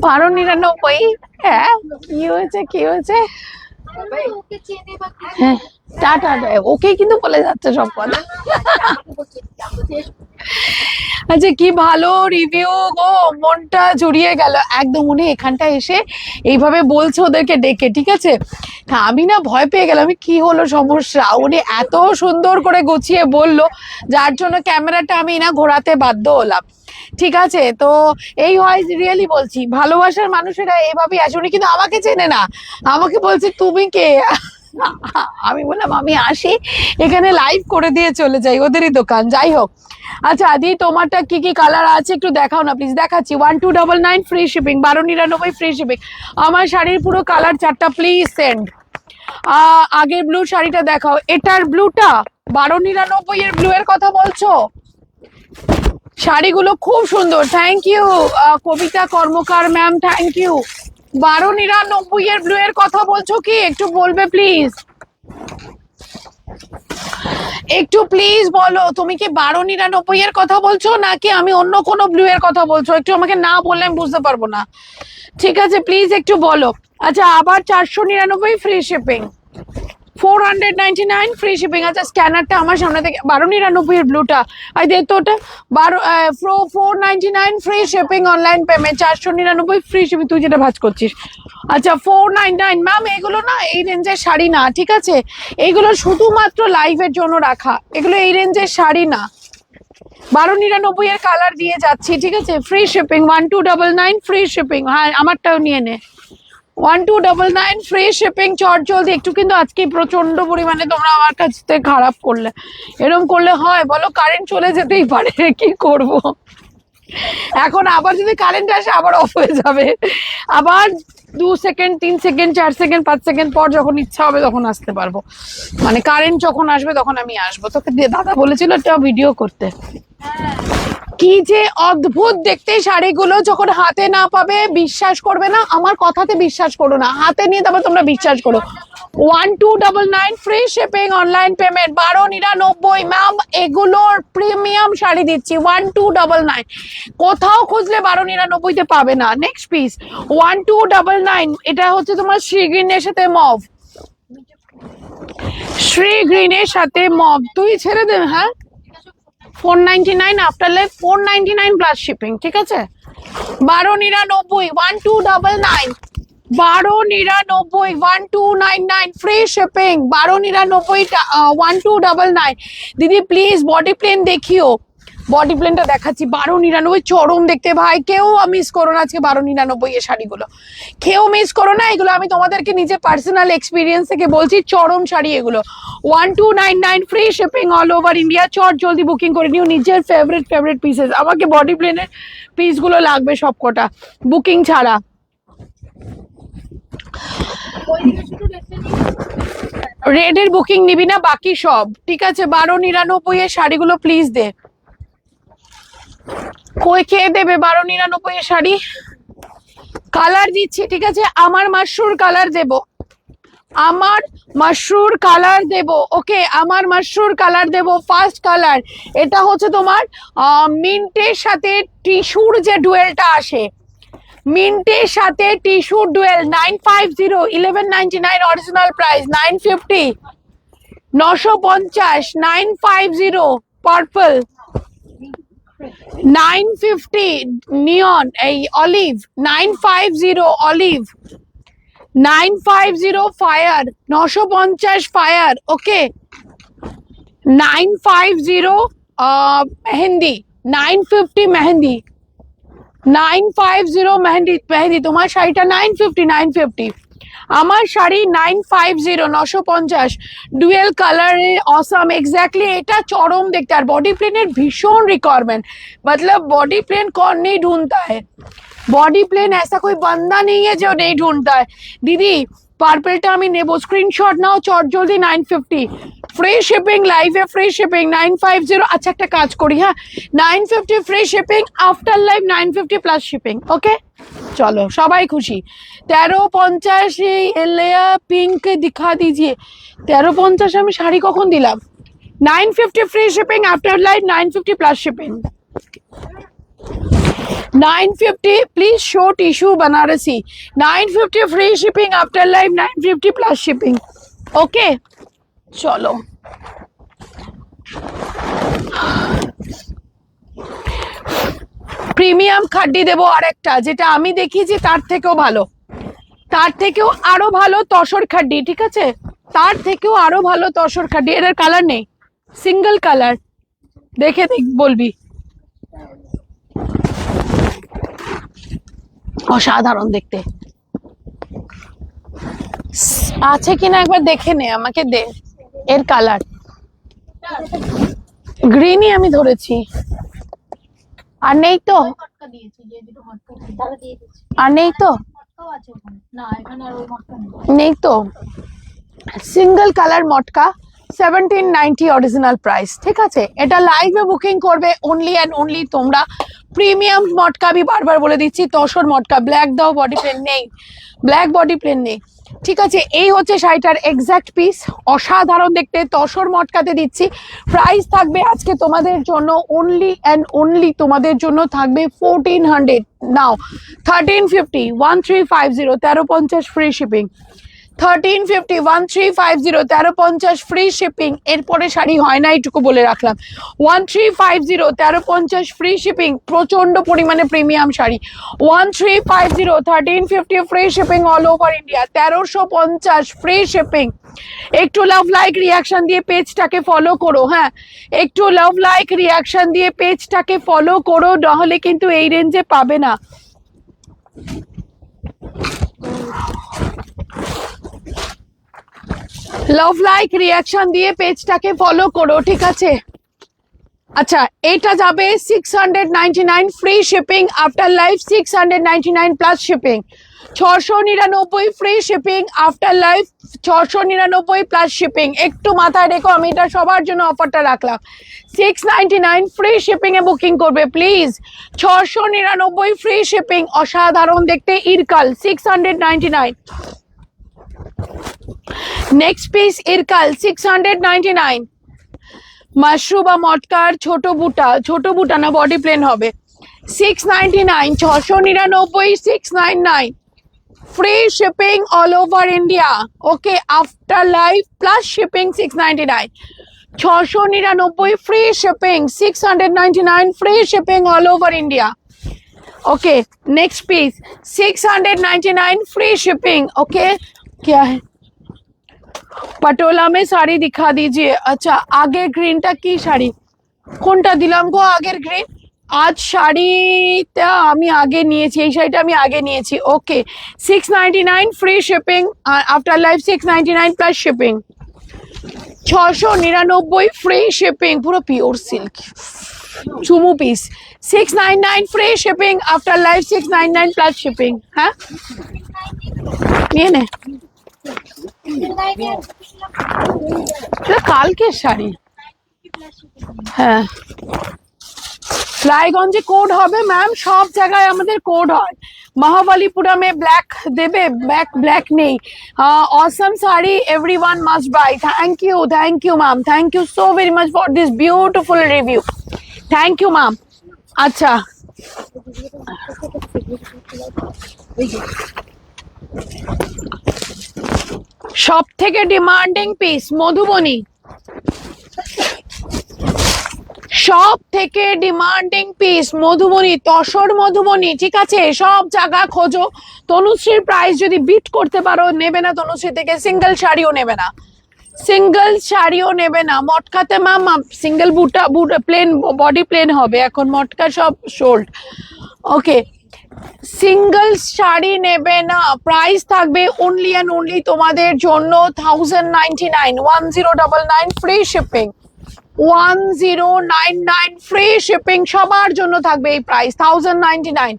1299 হ্যাঁ কি হয়েছে কি হয়েছে ওকে চেনে বা কিছু হ্যাঁ টাটা ওকে কিন্তু বলে যাচ্ছে সব কথা। আচ্ছা কি ভালো রিভিউ গো, মনটা জুড়িয়ে গেল একদম। উনি এখানটা এসে এইভাবে বলছে ওদেরকে ডেকে, ঠিক আছে আমি না ভয় পেয়ে গেলাম, আমি কি হলো সমস্যা, উনি এত সুন্দর করে গুছিয়ে বললো যার জন্য ক্যামেরাটা আমি না ঘোরাতে বাধ্য হলাম। ঠিক আছে তো এই হয় রিয়েলি বলছি, ভালোবাসার মানুষেরা এভাবেই আসে। উনি কিন্তু আমাকে চেনে না, আমাকে বলছে তুমি কে, আমি বললাম আমি আসি এখানে লাইভ করে দিয়ে চলে যাই, ওদেরই দোকান। যাই হোক আচ্ছা আদি তোমারটা কি কি কালার আছে একটু দেখাও না প্লিজ। দেখাচ্ছি 1299 ফ্রি শিপিং, 1299 ফ্রি শিপিং। আমার শাড়ির পুরো কালার চারটা প্লিজ সেন্ড। আগের ব্লু শাড়িটা দেখাও, এটার ব্লুটা 1299 এর ব্লু এর কথা বলছো? শাড়িগুলো খুব সুন্দর, thank you Kabita Karmakar ma'am, thank you. 1299 এর ব্লু এর কথা বলছো কি একটু বলবে প্লিজ, একটু প্লিজ বলো তুমি কি 1299 এর কথা বলছো নাকি আমি অন্য কোনো ব্লু এর কথা বলছো, একটু আমাকে না বললে আমি বুঝতে পারবো না, ঠিক আছে প্লিজ একটু বলো। আচ্ছা আবার 499 ফ্রি শিপিং, 499 ফ্রি শিপিং। আচ্ছা স্ক্যানারটা আমার সামনে থেকে 1299 এর ব্লুটা আই দে তো ওটা 499 free shipping online payment, 499 free shipping. তুই যেটা ভাজ করছিস আচ্ছা 499 ম্যাম, এগুলো না এই রেঞ্জের শাড়ি না, ঠিক আছে এইগুলো শুধুমাত্র লাইভের জন্য রাখা, এগুলো এই রেঞ্জের শাড়ি না। 1299 এর কালার দিয়ে যাচ্ছি, ঠিক আছে ফ্রি শিপিং 1299 ফ্রি শিপিং। হ্যাঁ আমারটাও নিয়ে নে 1299 ফ্রি শিপিং। চট জলদি একটু, কিন্তু আজকে প্রচন্ড পরিমাণে তোমরা আমার কাছ থেকে খারাপ করলে, এরকম করলে হয় বলো, কারেন্ট চলে যেতেই পারে, কি করব এখন আবার যদি কারেন্ট আসে আবার অফ হয়ে যাবে, আবার 2 সেকেন্ড 3 সেকেন্ড 4 সেকেন্ড 5 সেকেন্ড পর যখন ইচ্ছা হবে তখন আসতে পারবো, মানে কারেন্ট যখন আসবে তখন আমি আসবো। তোকে দাদা বলেছিল একটা ভিডিও করতে, কি যে অদ্ভুত দেখতে শাড়িগুলো, যখন হাতে না পাবে বিশ্বাস করবে না, আমার কথাতে বিশ্বাস করো না, হাতে নিয়ে তবে তোমরা বিশ্বাস করো। 1299 free shipping online payment, 1299 ma'am, এগুলোর প্রিমিয়াম শাড়ি দিচ্ছি 1299, কোথাও খুঁজলে 1299 তে পাবে না। নেক্সট পিস 1299, এটা হচ্ছে তোমার শ্রী গ্রিনের সাথে মভ, শ্রী গ্রিনের সাথে মভ, তুই ছেড়ে দে। হ্যাঁ 499 আফটার লাইফ 499 প্লাস শিপিং, ঠিক আছে 1299 1299 1299 1299 ফ্রি শিপিং 1299 1299। দিদি প্লিজ বডি প্লেন দেখিও, বডি প্লেনটা দেখাচ্ছি 1299 চরম দেখতে ভাই, কেউ মিস করো না আজকে 1299 এর শাড়িগুলো, কেউ মিস করো না। এগুলো আমি তোমাদেরকে নিজে পার্সোনাল এক্সপিরিয়েন্স থেকে বলছি, চরম শাড়ি এগুলো। 1299 free shipping all over India. চট জলদি বুকিং করে নিও নিজের ফেভারিট পিসেস। আমাকে বডি প্লেনের পিসগুলো লাগবে সবকটা, বুকিং ছাড়া। রেডের বুকিং নিবি না, বাকি সব ঠিক আছে। 1299 এর শাড়িগুলো প্লিজ দে। কই খেয়ে দেবে 1299 এর শাড়ি? কালার দিচ্ছি ঠিক আছে, আমার মাশরুর কালার দেব, আমার মাশরুর কালার দেব। ওকে, আমার মাশরুর কালার দেব। ফার্স্ট কালার এটা হচ্ছে তোমার মিন্টের সাথে টিস্যুর যে ডুয়েলটা আসে, মিন্টের সাথে টিস্যুর ডুয়েল। 950 1199 অরিজিনাল প্রাইস 950 950 950 পার্পল 950 নিয়ন এই অলিভ 950 অলিভ 950 ফায়ার 950 ফায়ার। ওকে 950 মেহেন্দি 950 মেহেন্দি 950 মেহেন্দি মেহেন্দি। তোমার শাড়িটা 950 আমার শাড়ি 950 950 ডুয়েল কালারে অসাম এক্স্যাক্টলি। এটা চরম দেখতে, আর বডি প্লেনের ভীষণ रिक्वायरमेंट, मतलब बॉडी प्लेन कौन नहीं ढूंढता है, बॉडी प्लेन ऐसा कोई बंदा नहीं है जो नहीं ढूंढता है। दीदी পার্পলটা আমি নেব, স্ক্রিনশট নাও চট জলদি। 950 ফ্রি শিপিং, লাইভে ফ্রি শিপিং 950। আচ্ছা একটা কাজ করি, হ্যাঁ 950 free shipping after live 950 plus shipping. Okay चलो সবাই খুশি। 1350 এলিয়া পিঙ্ক दिखा दीजिए। 1350 আমি শাড়ি কখন দিলাম? 950 free shipping after live 950 plus shipping 950 please show tissue Banarasi 950 free shipping after live 950 plus shipping. Okay चलो প্রিমিয়াম খাড্ডি দেবো আরেকটা, যেটা আমি দেখিয়েছি তার থেকেও ভালো, তার থেকেও আরো ভালো তসর খাড্ডি। ঠিক আছে, তার থেকেও আরো ভালো তসর খাড্ডি। এটার কালার নেই, সিঙ্গেল কালার, দেখে দেখ বলবি। অসাধারণ দেখতে, আছে কিনা একবার দেখে নে, আমাকে দে এর কালার। গ্রিনই আমি ধরেছি, আর নেই তো, মটকা দিয়েছি, যে দুটো মটকা তারা দিয়ে দিয়েছি। আর নেই তো, মটকাও আছে ওখানে, না এখানে আর ওই মটকা নেই। নেই তো। সিঙ্গেল কালার মটকা 1790 অরিজিনাল প্রাইস। ঠিক আছে, এটা লাইভে বুকিং করবে অনলি অ্যান্ড অনলি তোমরা। প্রিমিয়াম মটকা আমি বারবার বলে দিচ্ছি, তসর মটকা। ব্ল্যাক দাও, বডি প্লেন নেই, ব্ল্যাক বডি প্লেন নেই। ঠিক আছে, এই হচ্ছে শাড়িটার এক্স্যাক্ট পিস, অসাধারণ দেখতে, তসর মটকাতে দিচ্ছি। প্রাইস থাকবে আজকে তোমাদের জন্য অনলি অ্যান্ড অনলি তোমাদের জন্য থাকবে 1400 নাও 1350 1350 1350 ফ্রি শিপিং 1350 1350 1350 ফ্রি শিপিং। এরপরে শাড়ি হয় না, এইটুকু বলে রাখলাম। 1350 1350 ফ্রি শিপিং, প্রচন্ড পরিমাণে premium sari. 1350 1350 free shipping all over India 1350 free shipping. একটু লাভ লাইক রিয়াকশন দিয়ে পেজটাকে ফলো করো, হ্যাঁ একটু লাভ লাইক রিয়াকশন দিয়ে পেজটাকে ফলো করো, নাহলে কিন্তু এই রেঞ্জে পাবে না। লাভ লাইক রিয়াকশন দিয়ে পেজটাকে ফলো করো, ঠিক আছে। আচ্ছা, এটা যাবে 699 free shipping after live 699 plus shipping 699 free shipping after live 699 plus shipping. একটু মাথায় রেখো, আমি এটা সবার জন্য অফারটা রাখলাম। 699 ফ্রি শিপিং এ বুকিং করবে প্লিজ। 699 ফ্রি শিপিং, অসাধারণ দেখতে ইরকাল 699। Next piece Ilkal 699। মাশরু বা মটকার ছোট বুটা না বডি প্লেন হবে 699 699 699 free shipping all over India. Okay, after live plus shipping 699 699 free shipping 699 free shipping all over India. Okay next piece 699 free shipping. Okay क्या है, पटोला में साड़ी दिखा दीजिए। अच्छा आगे ग्रीन टा की साड़ी কোনটা দিলাম গো আগের গ্রিন? আজ শাড়িটা আমি আগে নিয়েছি, এই শাড়িটা আমি আগে নিয়েছি। ওকে, 699 ফ্রি শিপিং, আর after life 699 plus shipping. 699 free shipping, পুরো পিওর সিল্ক চুমু piece. 699 free shipping, after life 699 plus shipping. হ্যাঁ নিয়ে নে, এটা কালকের শাড়ি। হ্যাঁ, রায়গঞ্জে কোড হবে ম্যাম, সব জায়গায় আমাদের কোড হয়। মহাবলীপুরমে ব্ল্যাক দেবে, ব্ল্যাক নেই। Assam sari, everyone must buy. Thank you ma'am, thank you so very much for this beautiful review. Thank you ma'am. আচ্ছা, সব থেকে ডিমান্ডিং পিস মধুবনী, সব থেকে ডিমান্ডিং পিস মধুবনী, তসর মধুবনী। ঠিক আছে, সব জায়গা খোঁজো। তনুশ্রীর প্রাইস যদি বিট করতে পারো নেবে না তনুশ্রী থেকে, সিঙ্গেল শাড়িও নেবে না, সিঙ্গেল শাড়িও নেবে না। মটকাতে ম্যাম সিঙ্গেল বুটা প্লেন বডি প্লেন হবে এখন, মটকা সব সোল্ড। ওকে, সিঙ্গেল শাড়ি নেবে না, প্রাইস থাকবে অনলি অ্যান্ড অনলি তোমাদের জন্য 1099, 1099 ফ্রি শিপিং, 1099 ফ্রি শিপিং, সবার জন্য থাকবে এই প্রাইস 1099,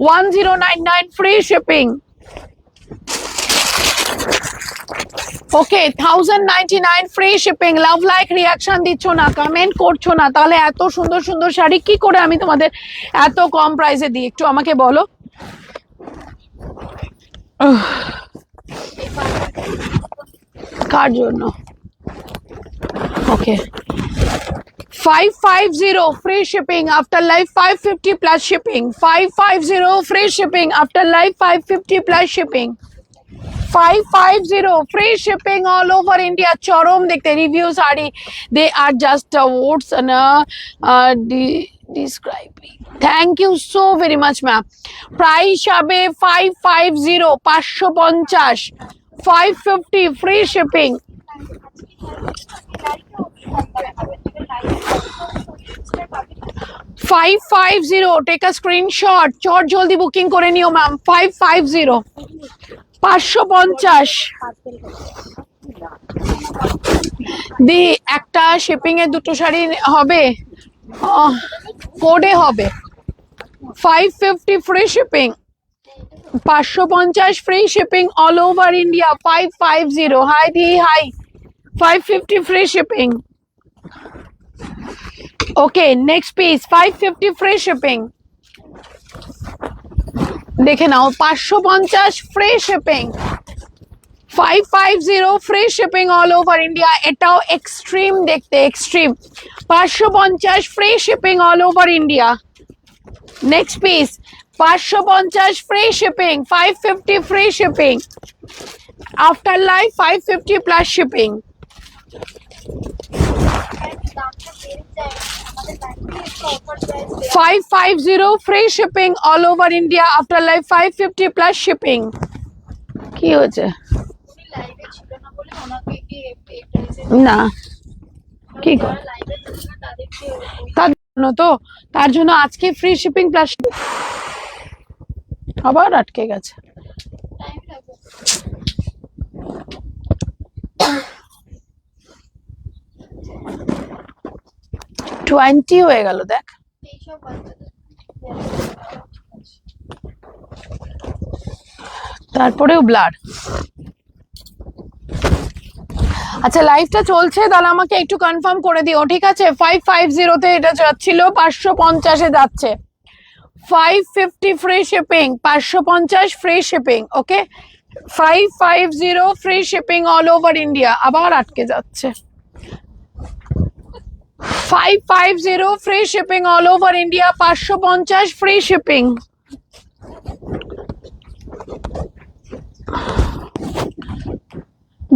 1099 ফ্রি শিপিং। ওকে, 1099 ফ্রি শিপিং। লাভ লাইক রিয়াকশন দিচ্ছ না, কমেন্ট করছো না, তাহলে এত সুন্দর সুন্দর শাড়ি কি করে আমি তোমাদের এত কম প্রাইসে দিই, একটু আমাকে বলো। কার জন্য? ওকে, 550 free shipping, after life 550 plus shipping, 550 free shipping, after life 550 plus shipping, 550 free shipping all over India. Chorom dekhte review sari, they are just words and describing. Thank you so very much ma'am. Price হবে 550, 550, 550 free shipping. Five 550, take a screenshot, চট জলদি booking করে নিও ma'am. 550, 550 দি, একটা shipping এ দুটো শাড়ি হবে, কোডে হবে। 550 free shipping, 550 free shipping all over India. 550, hi দি hi, 550 free shipping. Okay, next piece 550 free shipping. দেখে নাও, 550 free shipping, 550 free shipping all over India. এটাও এক্সট্রিম দেখতে, extreme. 550 free shipping all over India. Next piece 550 free shipping, 550 free shipping, after life 550 plus shipping. 550 free shipping all over India, after life 550 plus shipping. কি হয়েছে? না কি তার জন্য তো, তার জন্য আজকে ফ্রি শিপিং প্লাস। আবার আটকে গেছে। 20 হয়ে গেল দেখ। তারপরেও ব্লার। আচ্ছা, লাইভটা চলছে, তাহলে আমাকে একটু কনফার্ম করে দিও, ঠিক আছে? 550 তে এটা যাচ্ছিল, 550 এ যাচ্ছে। 550 ফ্রি শিপিং, 550 ফ্রি শিপিং। ওকে, 550 free shipping all over India. আবার আটকে যাচ্ছে। 550 free shipping all over India, 550 free shipping.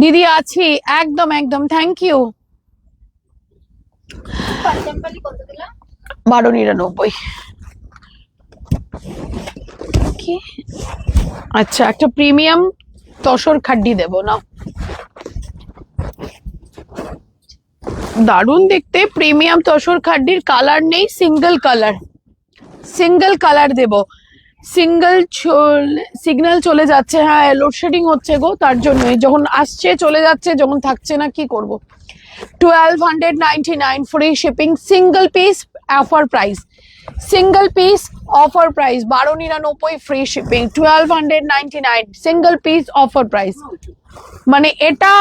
দিদি আছি, একদম একদম, থ্যাংক ইউ। 1299 কি? আচ্ছা, একটা প্রিমিয়াম তসর খাড্ডি দেবো না, দারুণ দেখতে, প্রিমিয়াম তসর খাড্ডির, কালার নেই, সিঙ্গেল কালার দেব। সিগন্যাল চলে যাচ্ছে, হ্যাঁ লোডশেডিং হচ্ছে গো, তার জন্যই যখন আসছে চলে যাচ্ছে, যখন থাকছে না কি করব। 1299 free shipping, single piece offer price, 1299 free shipping, 1299 single piece offer price. মানে এটা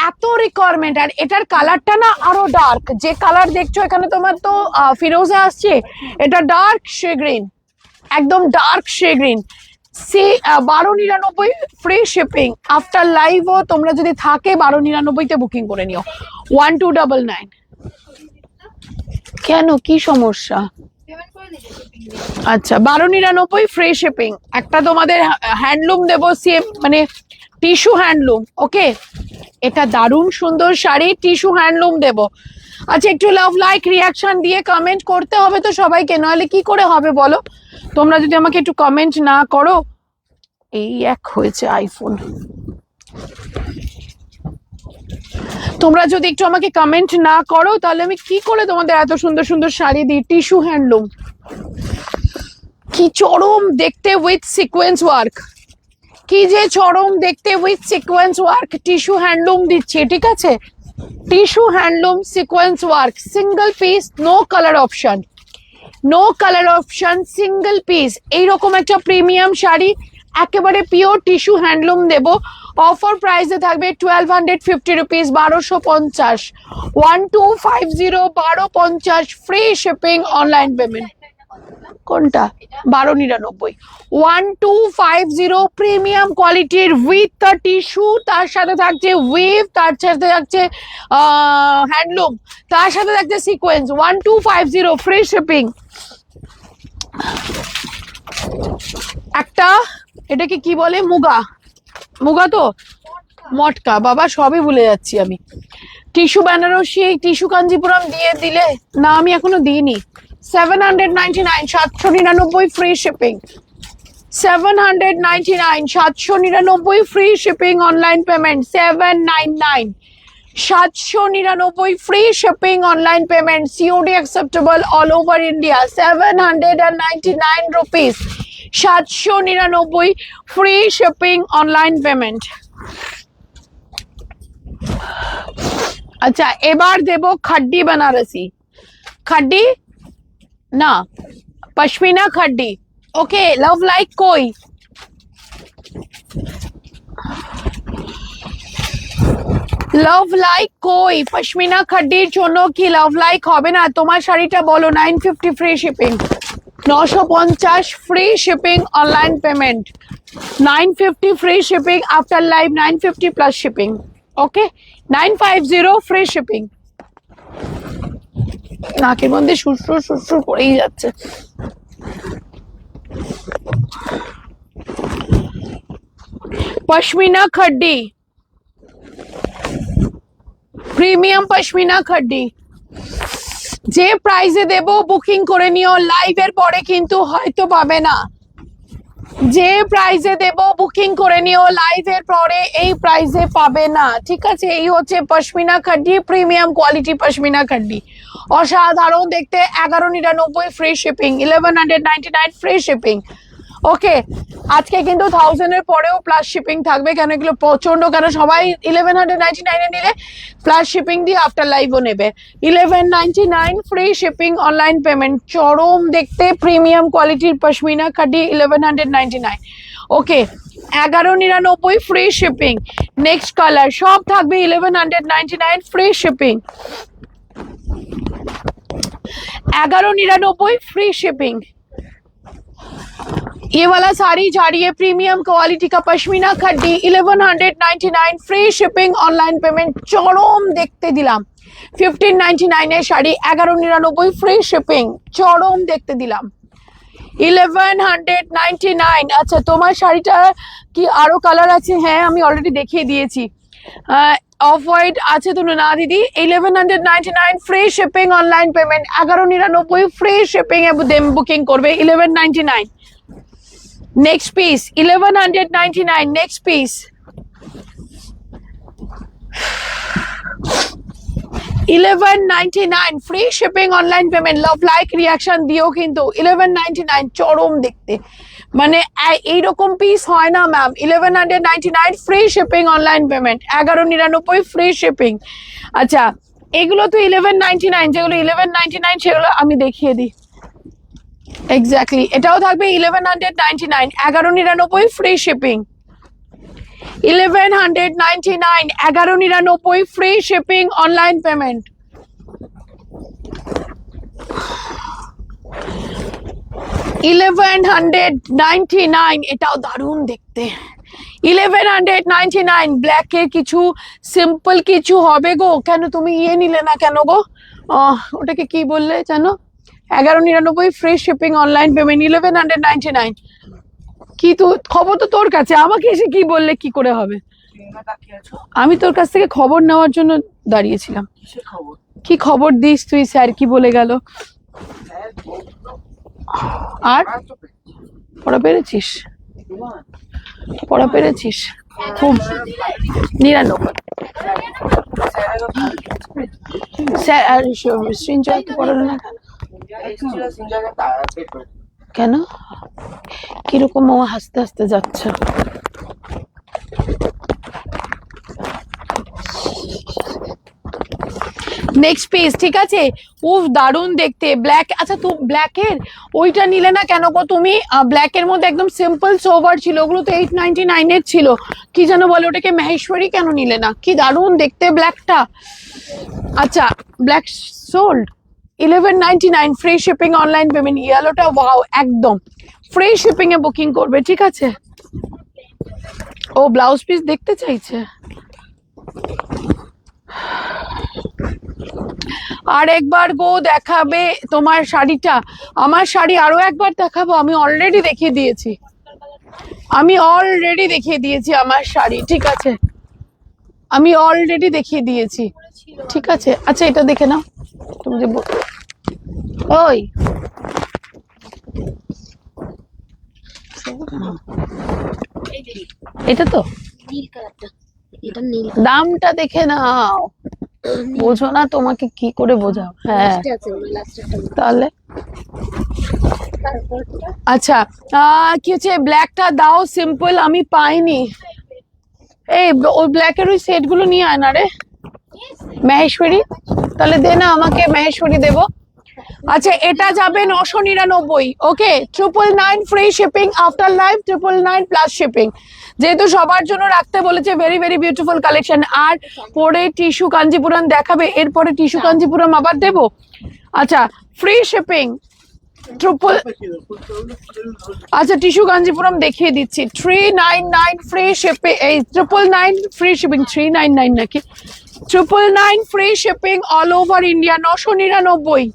এত রিকোয়ারমেন্ট, আর এটার কালারটা না আরো ডার্ক, যে কালার দেখছো এখানে তোমার তো ফিরোজে আসছে, এটা ডার্ক শে গ্রিন, একদম ডার্ক শে গ্রিন। 1299 ফ্রি শিপিং, আফটার লাইভও তোমরা যদি থাকে 1299 তে বুকিং করে নিও। 1299। কেন, কি সমস্যা? পেমেন্ট করে দিয়েছি শিপিং আচ্ছা 1299 ফ্রি শিপিং। একটা তোমাদের হ্যান্ডলুম দেবো, সেম মানে টিস্যু হ্যান্ডলুম। ওকে, এটা দারুণ সুন্দর শাড়ি, টিস্যু হ্যান্ডলুম দেবো। আচ্ছা একটু লাভ লাইক রিয়াকশন দিয়ে কমেন্ট করতে হবে তো সবাইকে, নইলে কি করে হবে বলো? তোমরা যদি আমাকে একটু কমেন্ট না করো, এই এক হয়েছে আইফোন, তোমরা যদি একটু আমাকে কমেন্ট না করো তাহলে আমি কি করে তোমাদের এত সুন্দর সুন্দর শাড়ি দিই? টিস্যু হ্যান্ডলুম, কি চরম দেখতে উইথ সিকোয়েন্স ওয়ার্ক, কি যে চরম দেখতে with sequence work, tissue handloom দিচ্ছি, ঠিক আছে? Tissue handloom sequence work, single piece, no colour option, single piece. এইরকম একটা প্রিমিয়াম শাড়ি একেবারে পিওর টিস্যু হ্যান্ডলুম দেব। অফার প্রাইসে থাকবে 1250 rupees, 1250, 1250, 1250 free shipping, online payment. কোনটা? 1299, 1250 প্রিমিয়াম কোয়ালিটির উইথ দ্য টিস্যু, তার সাথে থাকছে ওয়েভ, তার সাথে থাকছে হ্যান্ডলুম, তার সাথে থাকছে সিকোয়েন্স, 1250 ফ্রি শিপিং। একটা এটাকে কি বলে, মুগা তো মটকা, বাবা সবই ভুলে যাচ্ছি আমি। টিস্যু বেনারসি, টিস্যু কাঞ্জিপুরম দিয়ে দিলে না, আমি এখনো দিইনি। 799, 799 free shipping, 799, 799 free shipping, online payment, 799, 799 free shipping, online payment, COD acceptable all over India, 799 rupees, 799 free shipping, online payment. আচ্ছা এবার দেব খাড্ডি বেনারসি, খাড্ডি না পশমিনা খাড্ডি। ওকে, লাভ লাইক কই? লাভ লাইক কই? পশমিনা খাড্ডির জন্য কি লাভ লাইক হবে না? তোমার শাড়িটা বলো। 950 free shipping, 950 free shipping, online payment, 950 free shipping, after live 950 plus shipping. Okay, 950 free shipping. নাকের মধ্যে সুরসুর করেই যাচ্ছে। পশমিনা খাড্ডি, প্রিমিয়াম পশমিনা খাড্ডি, যে প্রাইসে দেব বুকিং করে নিও, লাইভের পরে কিন্তু হয়তো পাবে না। যে প্রাইসে দেব বুকিং করে নিও, লাইভের পরে এই প্রাইসে পাবে না, ঠিক আছে? এই হচ্ছে পশমিনা খাড্ডি, প্রিমিয়াম কোয়ালিটি পশমিনা খাড্ডি, অসাধারণ দেখতে। 1199 ফ্রি শিপিং, 1199 ফ্রি শিপিং। ওকে, আজকে কিন্তু 1000 এর পরেও প্লাস শিপিং থাকবে, কেন এগুলো প্রচন্ড, কেন সবাই 1199 এ নিলে প্লাস শিপিং দিয়ে আফটার লাইভও নেবে। 1199 ফ্রি শিপিং, অনলাইন পেমেন্ট, চরম দেখতে প্রিমিয়াম কোয়ালিটির পশমিনা খাডি, 1199। ওকে, 1199 ফ্রি শিপিং। নেক্সট কালার সব থাকবে 1199 ফ্রি শিপিং, 1199 फ्री शिपिंग। ये वाला साड़ी जा रही है प्रीमियम क्वालिटी का पश्मीना खड्डी, 1199 फ्री शिपिंग, ऑनलाइन पेमेंट। चरम देखते दिलाम 1599 এর শাড়ি, 1199 ফ্রি শিপিং, চরম দেখতে দিলাম 1199। আচ্ছা তোমার শাড়িটা কি আরো কালার আছে? হ্যাঁ আমি অলরেডি দেখিয়ে দিয়েছি। অফ হোয়াইট আছে তো না দিদি? 1199 free shipping, online payment, 1199 free shipping এ বুকিং করবে 1199। Next piece 1199, next piece 1199 free shipping online payment, love like reaction দিও কিন্তু 1199 চরম দেখতে, মানে এইরকম পিস হয় না ma'am. 1199 free shipping online payment, 1199 free shipping. আচ্ছা এগুলো তো 1199, যেগুলো 1199 সেগুলো আমি দেখিয়ে দিই এক্স্যাক্টলি। এটাও থাকবে 1199, 1199 free shipping, 1199 1199 free shipping online payment. $1199, এটাও দারুণ দেখতে। 1199 ব্ল্যাকে কিছু সিম্পল কিছু হবে গো। কেন তুমি ইয়ে নিলে না কেন গো, ওটাকে কি বললে জানো, 1199 ফ্রি শিপিং অনলাইন পেমেন্ট 1199। কি তো খবর তো তোর কাছে, আমাকে এসে কি বললে কি করে হবে? তুমি না তাকিয়ে আছো, আমি তোর কাছ থেকে খবর নেওয়ার জন্য দাঁড়িয়েছিলাম। কিসের খবর? কি খবর দিস তুই, স্যার কি বলে গেল? হ্যাঁ, আর পড়া পেরেছিস? পড়া পেরেছিস? খুব 99 স্যার। আর সৃঞ্জয় কি পড়ালো না কেন? কিরকম ও হাসতে হাসতে যাচ্ছে। নেক্সট পিস, ঠিক আছে। উফ দারুণ দেখতে ব্ল্যাক। আচ্ছা তো ব্ল্যাকের ওইটা নিলে না কেন গো তুমি? ব্ল্যাকের মধ্যে একদম সিম্পল সোভার ছিল, ওগুলো তো 899 এর ছিল। কি যেন বলে ওটাকে, মাহেশ্বরী কেন নিলে না? কি দারুণ দেখতে ব্ল্যাকটা। আচ্ছা black sold 1199 free shipping online payment. ইয়েলোটা ওয়াও, একদম ফ্রি শিপিং এ বুকিং করবে, ঠিক আছে। ও ব্লাউজ পিস দেখতে চাইছে। আর একবার গো দেখাবে তোমার শাড়িটা? আমার শাড়ি আরো একবার দেখাবো? আমি অলরেডি দেখিয়ে দিয়েছি, আমার শাড়ি, ঠিক আছে। আমি অলরেডি দেখিয়ে দিয়েছি, ঠিক আছে। আচ্ছা এটা দেখে নাও তুমি যে ওই এটা তো নীল কালারটা, এটা নীল দামটা দেখে নাও, বোঝো না তোমাকে কি করে বোঝাও? হ্যাঁ আছে, লাস্টেরটা। তাহলে আচ্ছা কি হচ্ছে, ব্ল্যাকটা দাও সিম্পল, আমি পাইনি। এই ওই ব্ল্যাকের ওই সেট গুলো নিয়ে আয় না রে মাহেশ্বরী, তাহলে দে না আমাকে, মাহেশ্বরী দেবো। আচ্ছা এটা যাবে 999, okay. 999 free shipping, after live 999 plus shipping, যেহেতু সবার জন্য রাখতে বলেছে। Very very beautiful collection. আর পরে টিস্যু কাঞ্জিপুরম দেখাবে, এরপরে টিস্যু কাঞ্জিপুরম আবার দেবো। আচ্ছা ফ্রি শিপিং আচ্ছা টিস্যু কাঞ্জিপুরম দেখিয়ে দিচ্ছি। 399 ফ্রি শিপিং, এই 999 ফ্রি শিপিং, 399 নাকি 999 free shipping all over India. 999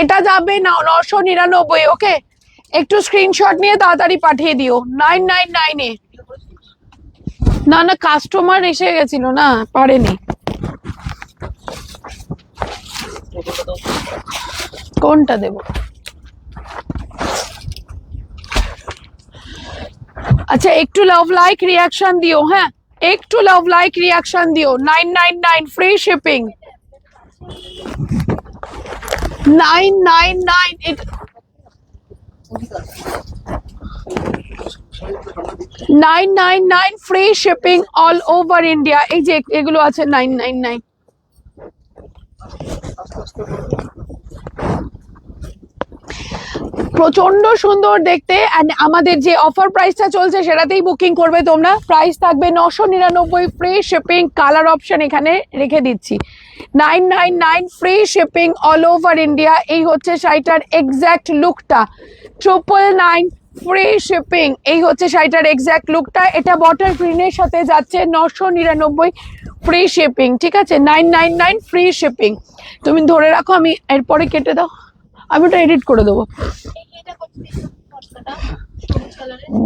এটা যাবে না 999, ওকে। একটু স্ক্রিনশট নিয়ে তাড়াতাড়ি পাঠিয়ে দিও 999 এ। না না কাস্টমার এসে গেছিল না, পারেনি। কোনটা দেব? আচ্ছা একটু লাভ লাইক রিয়াকশন দিও, হ্যাঁ একটু লাভ লাইক রিয়াকশন দিও। 999 free shipping, 999 999 free shipping all over India. এই যে এগুলো আছে 999। প্রচন্ড সুন্দর দেখতে। এন্ড আমাদের যে অফার প্রাইসটা চলছে সেটাতেই বুকিং করবে তোমরা। প্রাইস থাকবে 999 ফ্রি শিপিং, কালার অপশন এখানে রেখে দিচ্ছি। 999 free shipping all over India. এই হচ্ছে শাড়িটার এক্স্যাক্ট লুকটা। 999 ফ্রি শিপিং, এই হচ্ছে শাড়িটার এক্স্যাক্ট লুকটা। এটা বটার গ্রিনের সাথে যাচ্ছে 999 ফ্রি শিপিং, ঠিক আছে। 999 ফ্রি শিপিং। তুমি ধরে রাখো, আমি এরপরে কেটে দাও, আমি ওটা এডিট করে দেবো।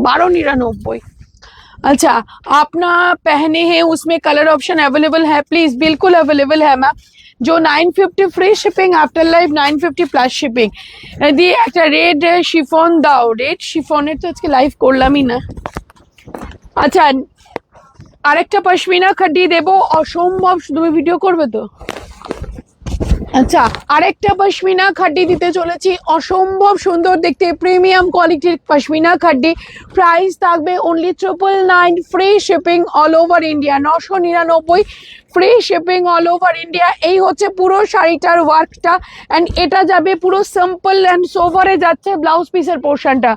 1299। अच्छा अपना पहने हैं उसमें कलर ऑप्शन अवेलेबल है प्लीज? बिल्कुल अवेलेबल है मैम। जो 950 free shipping, after life 950 plus shipping দিয়ে একটা রেড শিফন দাও। রেড শিফনের তো আজকে লাইভ করলামই না। আচ্ছা আরেকটা পশমিনা খাড্ডি দেবো, অসম্ভব। তুমি ভিডিও করবে তো? আচ্ছা, আরেকটা পশমিনা খাড্ডি দিতে চলেছি, অসম্ভব সুন্দর দেখতে, প্রিমিয়াম কোয়ালিটির পশমিনা খাড্ডি। প্রাইস থাকবে only 999, free shipping all over India, 999, free shipping all over India. এই হচ্ছে পুরো শাড়িটার ওয়ার্কটা, অ্যান্ড এটা যাবে পুরো সিম্পল অ্যান্ড সোভারে যাচ্ছে ব্লাউজ পিসের পোর্শনটা,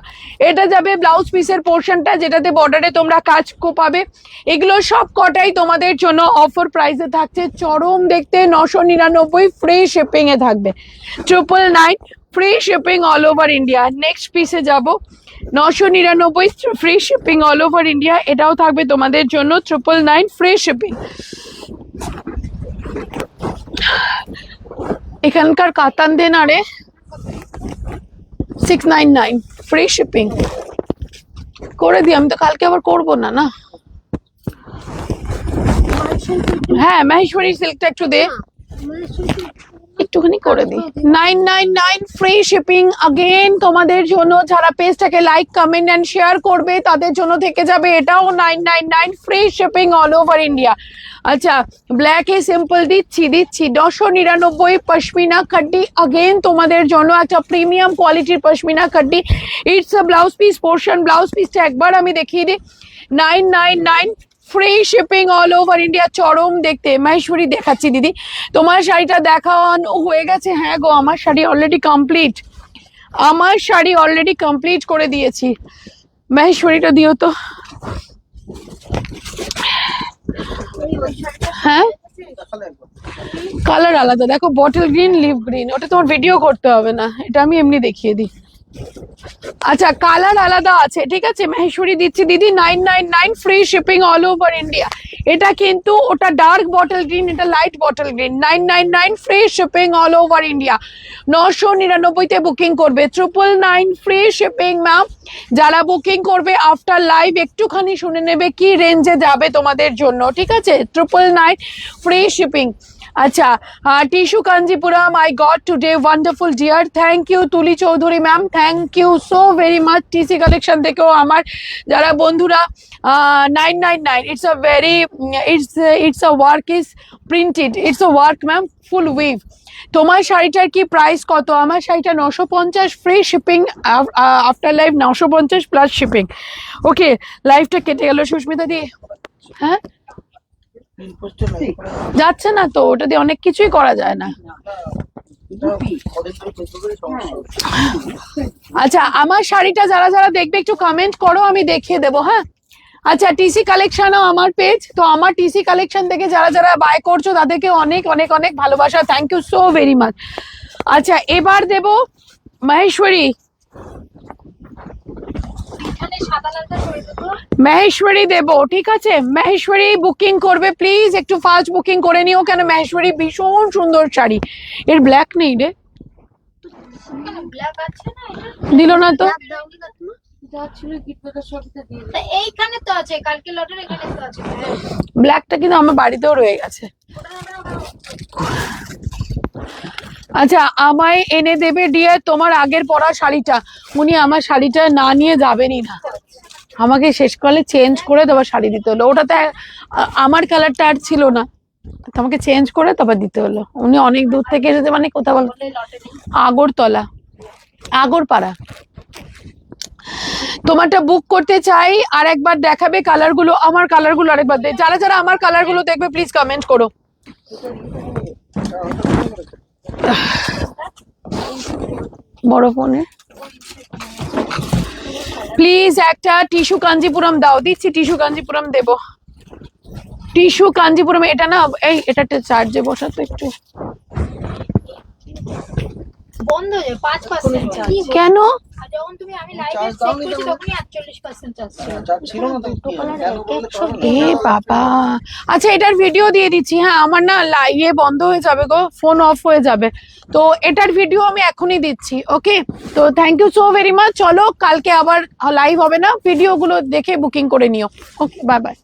এটা যাবে ব্লাউজ পিসের পোর্শনটা, যেটাতে বর্ডারে তোমরা কাজ পাবে। এগুলো সব কটাই তোমাদের জন্য অফার প্রাইসে থাকছে, চরম দেখতে, 999, ফ্রি শিপিং এ থাকবে, 999, free shipping all over India. Next পিসে যাব, 999, free shipping all over India, এটাও থাকবে তোমাদের জন্য 999, ফ্রি শিপিং। এখানকার কাতান দেন আরে 699, ফ্রি শিপিং করে দিই। আমি তো কালকে আবার করবো না না। হ্যাঁ, মহেশ্বরী সিল্কটা একটু দে, একটুখানি করে দিই। 999, ফ্রি শিপিং अगेन তোমাদের জন্য। যারা পেজটাকে লাইক, কমেন্ট এন্ড শেয়ার করবে তাদের জন্য থেকে যাবে এটাও 999, free shipping all over India. আচ্ছা, ব্ল্যাক এ সিম্পল দিচ্ছি 999, পশমিনা খাড্ডি अगेन তোমাদের জন্য, একটা প্রিমিয়াম কোয়ালিটির পশমিনা খাড্ডি। It's a blouse piece portion, blouse পিসটা একবার আমি দেখিয়ে দিই, 999, free shipping all over India, চরম দেখতে। মহেশ্বরী দেখাচ্ছি দিদি, তোমার শাড়িটা দেখানো হয়ে গেছে? হ্যাঁ গো, আমার শাড়ি অলরেডি কমপ্লিট, আমার শাড়ি অলরেডি কমপ্লিট করে দিয়েছি। মহেশ্বরীটা দিও তো। হ্যাঁ, কালার আলাদা, দেখো বটল গ্রিন, লিভ গ্রিন, ওটা তোমার ভিডিও করতে হবে না, এটা আমি এমনি দেখিয়ে দিই। আচ্ছা, কালার আলাদা আছে, ঠিক আছে। মহেশ্বরী দিচ্ছি দিদি 999, free shipping all over India. এটা কিন্তু ওটা ডার্ক বটল গ্রিন, এটা light bottle green. 999, free shipping all over India. 999 booking করবে, 999, ফ্রি শিপিং ম্যাম। যারা বুকিং করবে আফটার লাইভ একটুখানি শুনে নেবে কি রেঞ্জে যাবে তোমাদের জন্য, ঠিক আছে। 999, ফ্রি শিপিং। আচ্ছা, tissue Kanchipuram I got today, wonderful dear, thank you Tuli Chowdhury ma'am, thank you so very much. TC collection থেকেও আমার যারা বন্ধুরা 999, it's a very, it's a work is printed, it's a work ma'am, full weave. তোমার শাড়িটার কি price কত? আমার শাড়িটা 950, free shipping after live 950 plus shipping. Okay, লাইভটা কেটে গেল সুস্মিতা দি। হ্যাঁ, যাচ্ছে না তো, ওটা দিয়ে অনেক কিছুই করা যায় না। আচ্ছা, আমার শাড়িটা যারা যারা দেখবে একটু কমেন্ট করো, আমি দেখিয়ে দেবো। হ্যাঁ, আচ্ছা, টিসি কালেকশনও আমার পেজ, তো আমার টিসি কালেকশন থেকে যারা যারা বাই করছো তাদেরকে অনেক অনেক অনেক ভালোবাসা, thank you so very much. আচ্ছা, এবার দেব মহেশ্বরী, মহেশ্বরী দেব, ঠিক আছে। মহেশ্বরী বুকিং করবে প্লিজ, একটু ফাস্ট বুকিং করে নিও, কেন মহেশ্বরী ভীষণ সুন্দর শাড়ি। এর ব্ল্যাক নেই রে, ব্ল্যাক আছে না? দিল না তো। এইখানে তো আছে, কালকে লটের এখানে তো আছে। ব্ল্যাকটা কিন্তু আমার বাড়িতেও রয়ে গেছে। আচ্ছা, আমায় এনে দেবে ডিয়ার তোমার আগের পরা শাড়িটা। উনি আমার শাড়িটা না নিয়ে যাবেনই না, আমাকে শেষকালে চেঞ্জ করে তোমার শাড়ি দিতে হলো। ওটাতে আমার কালারটা আর ছিল না, তোমাকে চেঞ্জ করে তারপর দিতে হলো। উনি অনেক দূর থেকে এসেছে, মানে কোথাও আগরতলা, আগরপাড়া। তোমারটা বুক করতে চাই, আর একবার দেখাবে কালারগুলো, আমার কালারগুলো আরেকবার দে। যারা যারা আমার কালারগুলো দেখবে প্লিজ কমেন্ট করো। বড় ফোনে প্লিজ একটা টিস্যু কাঞ্জিপুরম দাও। দিচ্ছি, টিস্যু কাঞ্জিপুরম দেব, টিস্যু কাঞ্জিপুরম। এটা না, এই এটা চার্জে বসাতো একটু, বন্ধ হয়ে যায় 5% চার্জ। কেন? আর যখন তুমি আমি লাইভে চেক করেছি তখনই 48% চার্জ ছিল। এ বাবা, আচ্ছা এটার ভিডিও দিয়ে দিচ্ছি। হ্যাঁ, আমার না ইয়ে বন্ধ হয়ে যাবে গো, ফোন অফ হয়ে যাবে, তো এটার ভিডিও আমি এখনই দিচ্ছি। ওকে, তো thank you so very much. চলো, কালকে আবার লাইভ হবে না, ভিডিওগুলো দেখে বুকিং করে নিও। ওকে, বাই বাই।